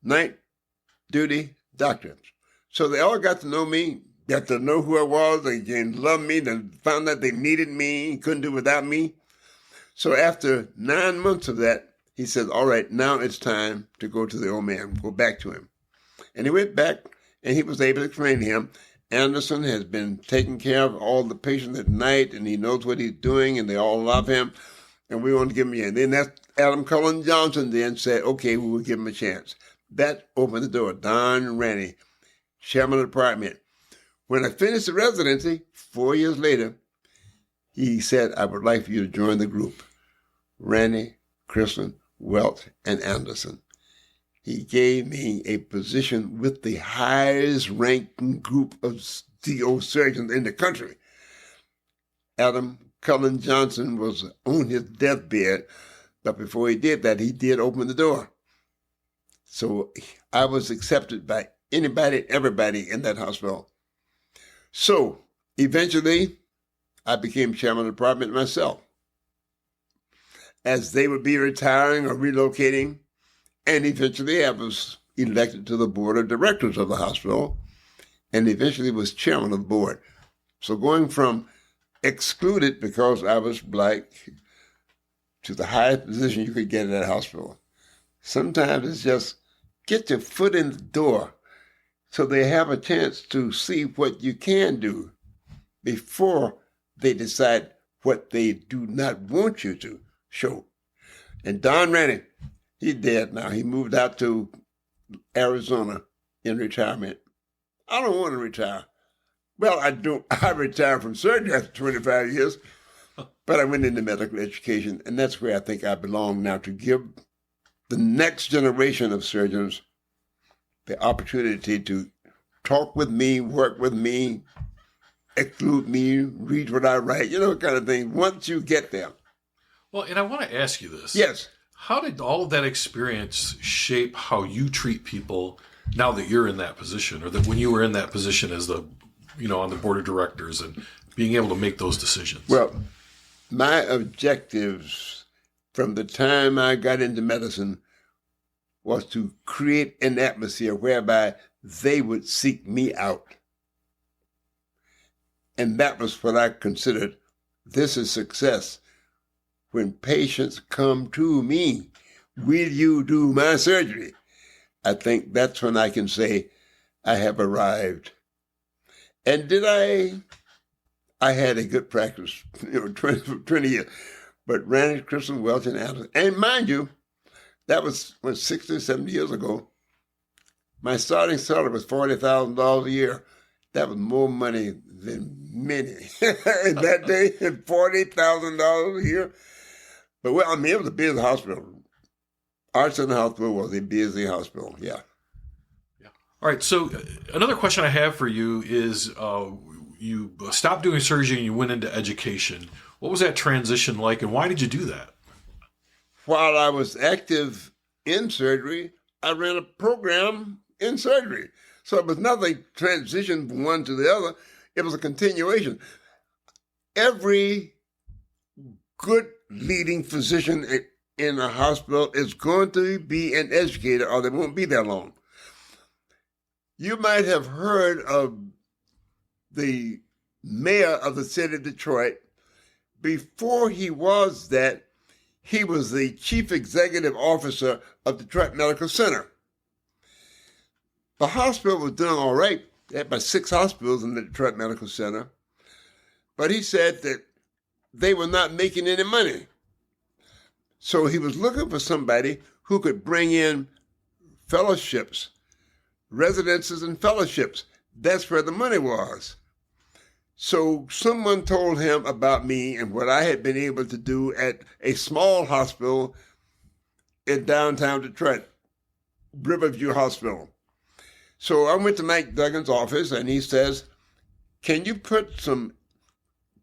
night duty doctor. So they all got to know me, got to know who I was. They loved me. They found out they needed me, couldn't do without me. So after 9 months of that, he said, all right, now it's time to go to the old man, go back to him. And he went back, and he was able to explain to him, Anderson has been taking care of all the patients at night, and he knows what he's doing, and they all love him, and we want to give him a chance. Then that's Adam Cullen Johnson then said, okay, we will give him a chance. That opened the door. Don Ranny, chairman of the department. When I finished the residency, 4 years later, he said, I would like for you to join the group. Ranny, Christian, Welch, and Anderson. He gave me a position with the highest ranking group of DO surgeons in the country. Adam Cullen Johnson was on his deathbed, but before he did that, he did open the door. So I was accepted by anybody and everybody in that hospital. So Eventually, I became chairman of the department myself. As they would be retiring or relocating, and eventually I was elected to the board of directors of the hospital, and eventually was chairman of the board. So going from excluded because I was black to the highest position you could get in that hospital. Sometimes it's just get your foot in the door so they have a chance to see what you can do before they decide what they do not want you to show. And Don Rennie, he's dead now. He moved out to Arizona in retirement. I don't want to retire. Well, I do. I retired from surgery after 25 years, but I went into medical education, and that's where I think I belong now, to give the next generation of surgeons the opportunity to talk with me, work with me, exclude me, read what I write, kind of thing, once you get there. Well, and I want to ask you this. Yes. How did all of that experience shape how you treat people now that you're in that position, or that when you were in that position as the, on the board of directors and being able to make those decisions? Well, my objectives from the time I got into medicine was to create an atmosphere whereby they would seek me out. And that was what I considered, this is success. When patients come to me, will you do my surgery? I think that's when I can say I have arrived. And did I had a good practice, 20 years. But Randy, Christian, Welch, and Anderson. And mind you, that was 60, 70 years ago. My starting salary was $40,000 a year. That was more money than many in that day, $40,000 a year. But well, it was a busy hospital. Arts in the Hospital was a busy hospital, yeah. All right, so another question I have for you is you stopped doing surgery and you went into education. What was that transition like, and why did you do that? While I was active in surgery, I ran a program in surgery. So it was nothing transition from one to the other. It was a continuation. Every good leading physician in a hospital is going to be an educator, or they won't be that long. You might have heard of the mayor of the city of Detroit. Before he was that, he was the chief executive officer of Detroit Medical Center. The hospital was doing all right. They had about 6 hospitals in the Detroit Medical Center. But he said that they were not making any money. So he was looking for somebody who could bring in fellowships, residences and fellowships. That's where the money was. So someone told him about me and what I had been able to do at a small hospital in downtown Detroit, Riverview Hospital. So I went to Mike Duggan's office and he says, can you put some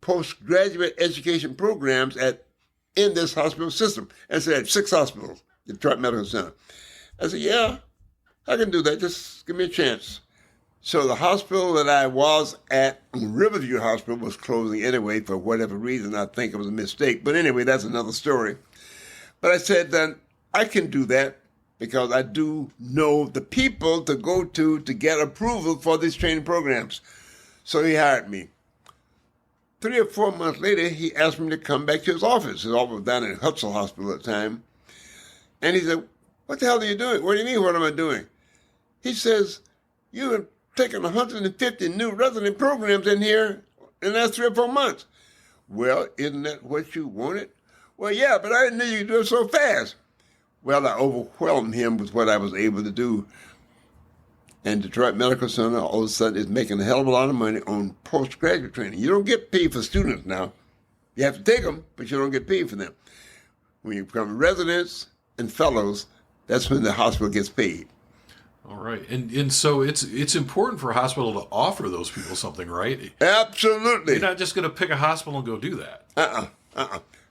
postgraduate education programs in this hospital system? And so I had 6 hospitals, Detroit Medical Center. I said, yeah, I can do that. Just give me a chance. So the hospital that I was at, Riverview Hospital, was closing anyway for whatever reason. I think it was a mistake. But anyway, that's another story. But I said then I can do that because I do know the people to go to get approval for these training programs. So he hired me. 3 or 4 months later, he asked me to come back to his office. His office was down in Hutzel Hospital at the time. And he said, what the hell are you doing? What do you mean, what am I doing? He says, you have taken 150 new resident programs in here in the last 3 or 4 months. Well, isn't that what you wanted? Well, yeah, but I didn't know you could do it so fast. Well, I overwhelmed him with what I was able to do. And Detroit Medical Center all of a sudden is making a hell of a lot of money on postgraduate training. You don't get paid for students now. You have to take them, but you don't get paid for them. When you become residents and fellows, that's when the hospital gets paid. All right. And so it's important for a hospital to offer those people something, right? Absolutely. You're not just going to pick a hospital and go do that.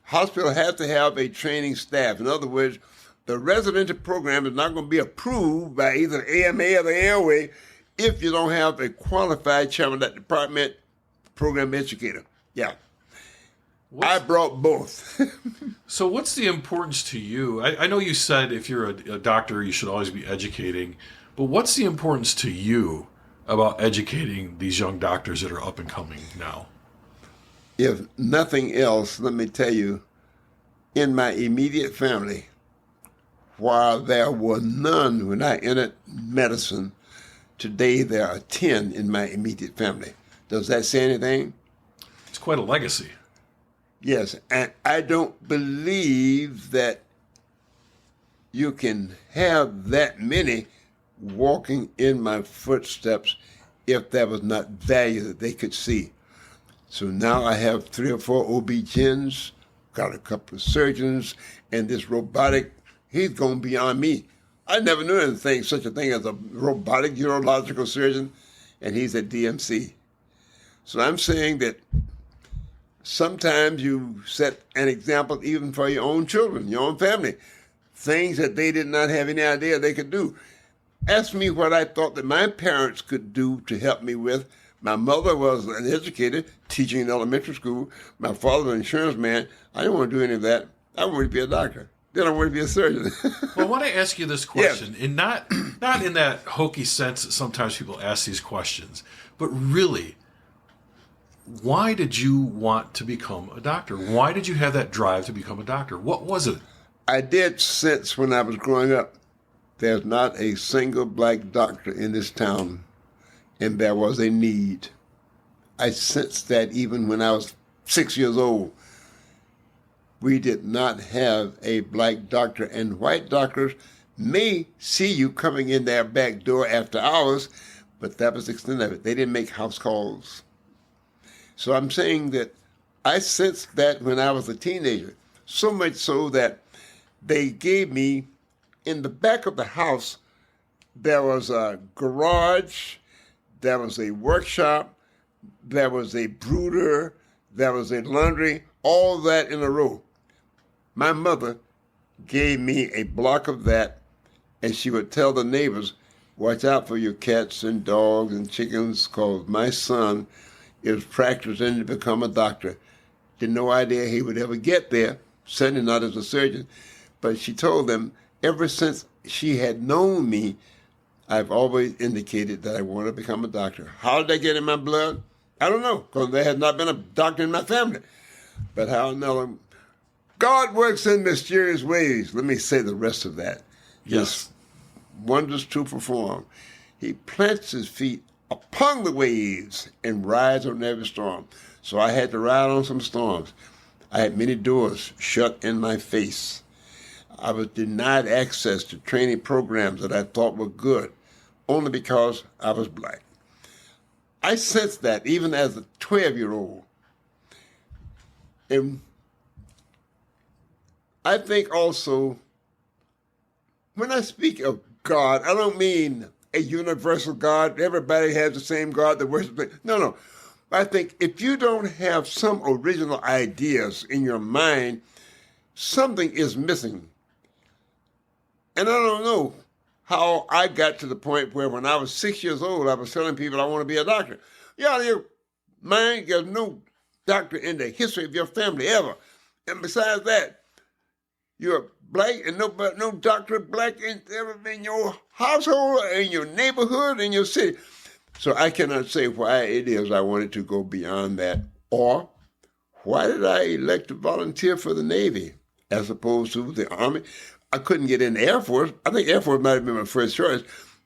Hospital has to have a training staff. In other words, the residential program is not going to be approved by either AMA or the AOA if you don't have a qualified chairman of that department program educator. Yeah. I brought both. So what's the importance to you? I know you said if you're a doctor, you should always be educating, but what's the importance to you about educating these young doctors that are up and coming now? If nothing else, let me tell you, in my immediate family, while there were none when I entered medicine, today there are 10 in my immediate family. Does that say anything? It's quite a legacy. Yes, and I don't believe that you can have that many walking in my footsteps if there was not value that they could see. So now I have 3 or 4 OB-GYNs, got a couple of surgeons, and this robotic, he's going beyond me. I never knew anything, such a thing as a robotic urological surgeon, and he's at DMC. So I'm saying that sometimes you set an example even for your own children, your own family, things that they did not have any idea they could do. Ask me what I thought that my parents could do to help me with. My mother was an educator, teaching in elementary school. My father was an insurance man. I didn't want to do any of that. I wanted to be a doctor. Then I wanted to be a surgeon. Well, I want to ask you this question, and not in that hokey sense that sometimes people ask these questions, but really, why did you want to become a doctor? Why did you have that drive to become a doctor? What was it? I did sense when I was growing up, there's not a single black doctor in this town, and there was a need. I sensed that even when I was 6 years old. We did not have a black doctor, and white doctors may see you coming in their back door after hours, but that was the extent of it. They didn't make house calls. So I'm saying that I sensed that when I was a teenager, so much so that they gave me, in the back of the house, there was a garage, there was a workshop, there was a brooder, there was a laundry, all that in a row. My mother gave me a block of that, and she would tell the neighbors, watch out for your cats and dogs and chickens, because my son is practicing to become a doctor. Did no idea he would ever get there, certainly not as a surgeon. But she told them, ever since she had known me, I've always indicated that I want to become a doctor. How did I get in my blood? I don't know, because there has not been a doctor in my family. But how know? God works in mysterious ways. Let me say the rest of that. Yes. Wonders to perform. He plants his feet upon the waves and rides on every storm. So I had to ride on some storms. I had many doors shut in my face. I was denied access to training programs that I thought were good, only because I was black. I sensed that even as a 12-year-old. And I think also, when I speak of God, I don't mean a universal God. Everybody has the same God that worships. No. I think if you don't have some original ideas in your mind, something is missing. And I don't know how I got to the point where when I was 6 years old, I was telling people I want to be a doctor. You're out of your mind. There's no doctor in the history of your family ever. And besides that, you're black and no doctor black ever in your household, in your neighborhood, in your city. So I cannot say why it is I wanted to go beyond that. Or why did I elect to volunteer for the Navy as opposed to the Army? I couldn't get in the Air Force. I think Air Force might have been my first choice,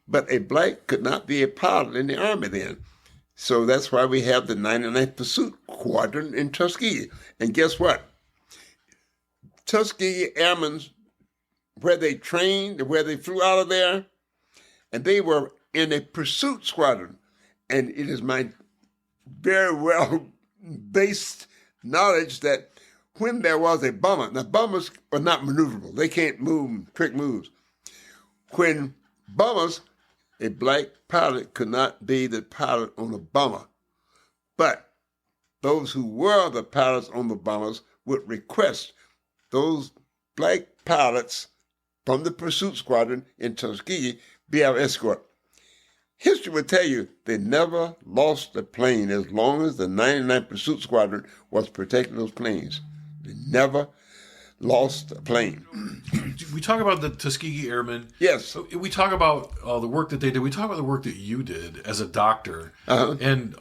but a black could not be a pilot in the Army then. So that's why we have the 99th Pursuit Squadron in Tuskegee. And guess what? Tuskegee Airmen, where they trained, where they flew out of there, and they were in a pursuit squadron. And it is my very well-based knowledge that when there was a bomber, now bombers are not maneuverable. They can't move quick moves. When bombers, a black pilot could not be the pilot on a bomber. But those who were the pilots on the bombers would request those black pilots from the pursuit squadron in Tuskegee be our escort. History will tell you they never lost a plane as long as the 99 Pursuit Squadron was protecting those planes. They never lost a plane. We talk about the Tuskegee Airmen. Yes. We talk about the work that they did. We talk about the work that you did as a doctor. Uh-huh. And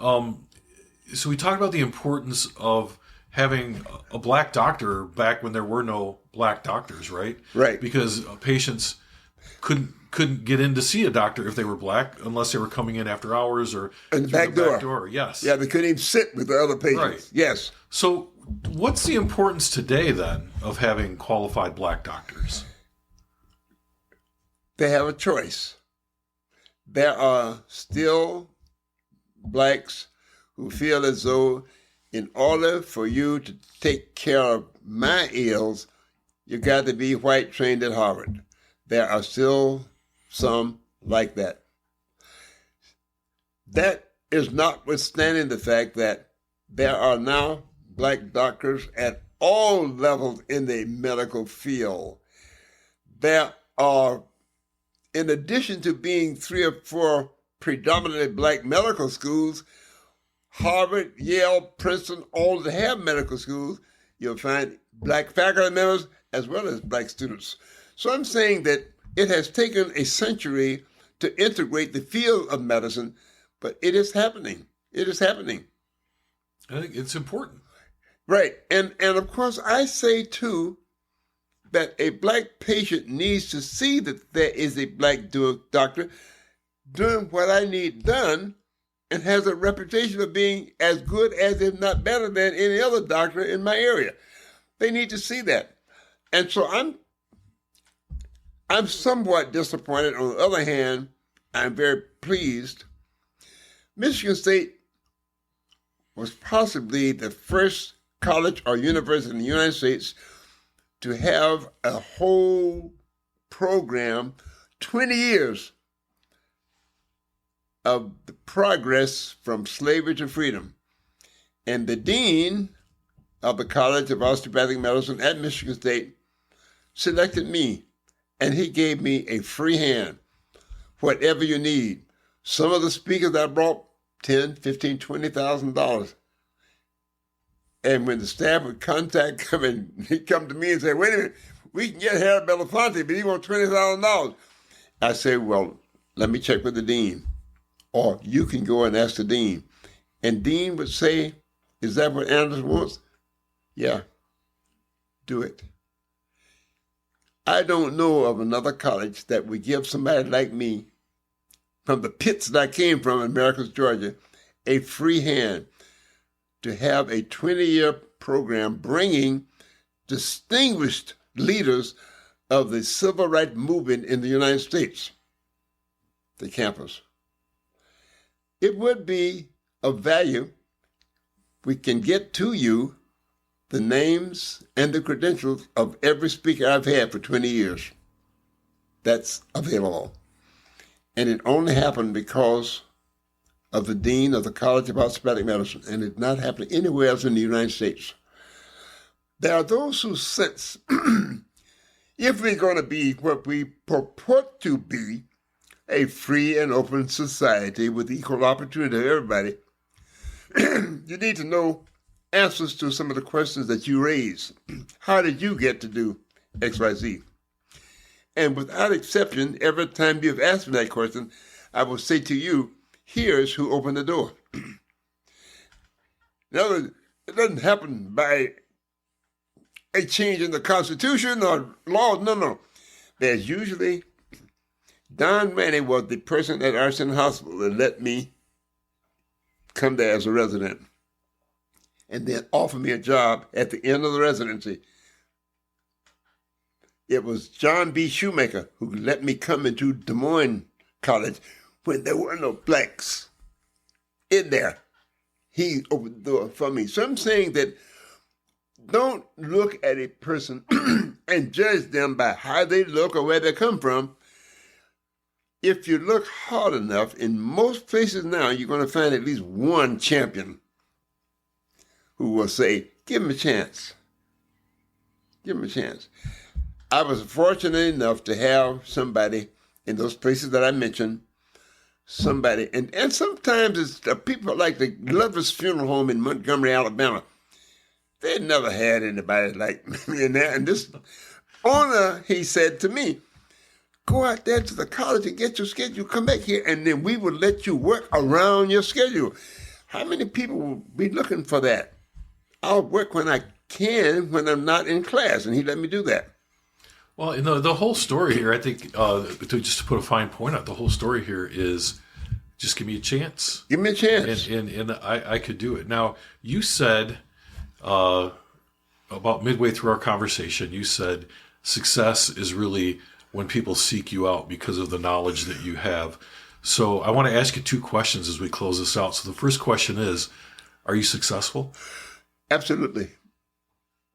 so we talked about the importance of having a black doctor back when there were no black doctors, right? Right. Because patients couldn't get in to see a doctor if they were black unless they were coming in after hours or in the through back door. Yes. Yeah, they couldn't even sit with the other patients. Right. Yes. So what's the importance today then of having qualified black doctors? They have a choice. There are still blacks who feel as though in order for you to take care of my ills, you got to be white, trained at Harvard. There are still some like that. That is notwithstanding the fact that there are now black doctors at all levels in the medical field. There are, in addition to being 3 or 4 predominantly black medical schools, Harvard, Yale, Princeton, all that have medical schools, you'll find black faculty members as well as black students. So I'm saying that it has taken a century to integrate the field of medicine, but it is happening. It is happening. I think it's important. Right. And of course, I say, too, that a black patient needs to see that there is a black doctor doing what I need done and has a reputation of being as good as, if not better than, any other doctor in my area. They need to see that. And so I'm somewhat disappointed. On the other hand, I'm very pleased. Michigan State was possibly the first college or university in the United States to have a whole program, 20 years of the progress from slavery to freedom. And the dean of the College of Osteopathic Medicine at Michigan State selected me, and he gave me a free hand, whatever you need. Some of the speakers I brought, $10,000, $15,000, $20,000. And when the staff would contact him, and he'd come to me and say, wait a minute, we can get Harry Belafonte, but he wants $20,000. I say, well, let me check with the dean. Or you can go and ask the dean. And dean would say, is that what Anderson wants? Yeah, do it. I don't know of another college that would give somebody like me, from the pits that I came from in Maracus, Georgia, a free hand to have a 20-year program bringing distinguished leaders of the civil rights movement in the United States to campus. It would be of value. We can get to you the names and the credentials of every speaker I've had for 20 years. That's available. And it only happened because of the dean of the College of Osteopathic Medicine, and it's not happening anywhere else in the United States. There are those who sense if we're going to be what we purport to be, a free and open society with equal opportunity to everybody, you need to know answers to some of the questions that you raise. How did you get to do X, Y, Z? And without exception, every time you've asked me that question, I will say to you, here's who opened the door. In other words, it doesn't happen by a change in the Constitution or law. No. There's usually, Don Manning was the person at Arsenal Hospital that let me come there as a resident and then offered me a job at the end of the residency. It was John B. Shoemaker who let me come into Des Moines College when there were no blacks in there. He opened the door for me. So I'm saying that don't look at a person and judge them by how they look or where they come from. If you look hard enough, in most places now, you're going to find at least one champion who will say, give him a chance. Give him a chance. I was fortunate enough to have somebody in those places that I mentioned somebody, and sometimes it's people like the Gilchrist Funeral Home in Montgomery, Alabama. They never had anybody like me in there. And this owner, he said to me, go out there to the college and get your schedule, come back here, and then we will let you work around your schedule. How many people will be looking for that? I'll work when I can, when I'm not in class, and he let me do that. Well, the whole story here, I think, just to put a fine point on it, the whole story here is just give me a chance. Give me a chance. And I could do it. Now, you said, about midway through our conversation, you said success is really when people seek you out because of the knowledge that you have. So I want to ask you two questions as we close this out. So the first question is, are you successful? Absolutely.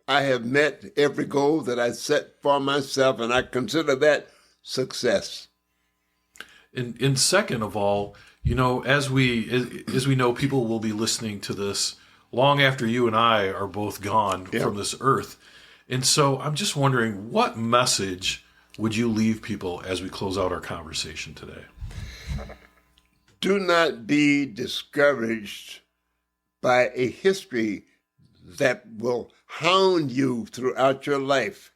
I have met every goal that I set for myself, and I consider that success. And second of all, as we know, people will be listening to this long after you and I are both gone from this earth. And so I'm just wondering, what message would you leave people as we close out our conversation today? Do not be discouraged by a history that will hound you throughout your life.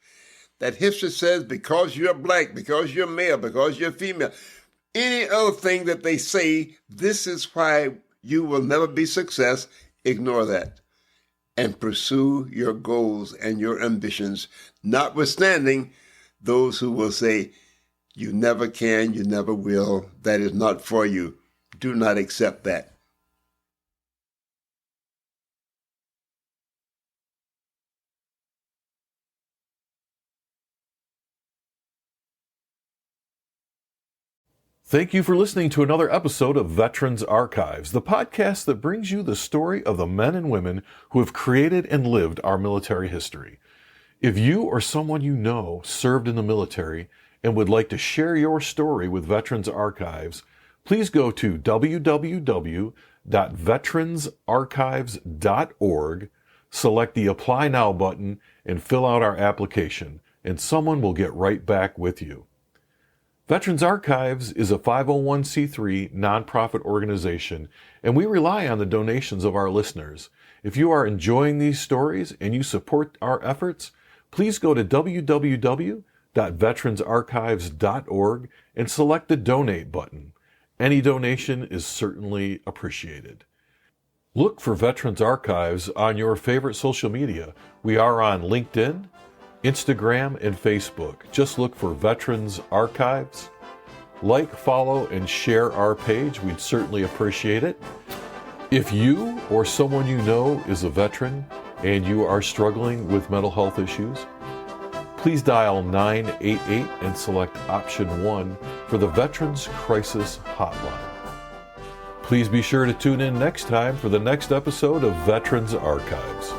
That history says because you're black, because you're male, because you're female, any other thing that they say, this is why you will never be success, ignore that and pursue your goals and your ambitions, notwithstanding those who will say, you never can, you never will, that is not for you. Do not accept that. Thank you for listening to another episode of Veterans Archives, the podcast that brings you the story of the men and women who have created and lived our military history. If you or someone you know served in the military and would like to share your story with Veterans Archives, please go to www.veteransarchives.org, select the Apply Now button, and fill out our application, and someone will get right back with you. Veterans Archives is a 501c3 nonprofit organization, and we rely on the donations of our listeners. If you are enjoying these stories and you support our efforts, please go to www.veteransarchives.org and select the Donate button. Any donation is certainly appreciated. Look for Veterans Archives on your favorite social media. We are on LinkedIn, Instagram, and Facebook. Just look for Veterans Archives. Like, follow, and share our page. We'd certainly appreciate it. If you or someone you know is a veteran and you are struggling with mental health issues, please dial 988 and select option 1 for the Veterans Crisis Hotline. Please be sure to tune in next time for the next episode of Veterans Archives.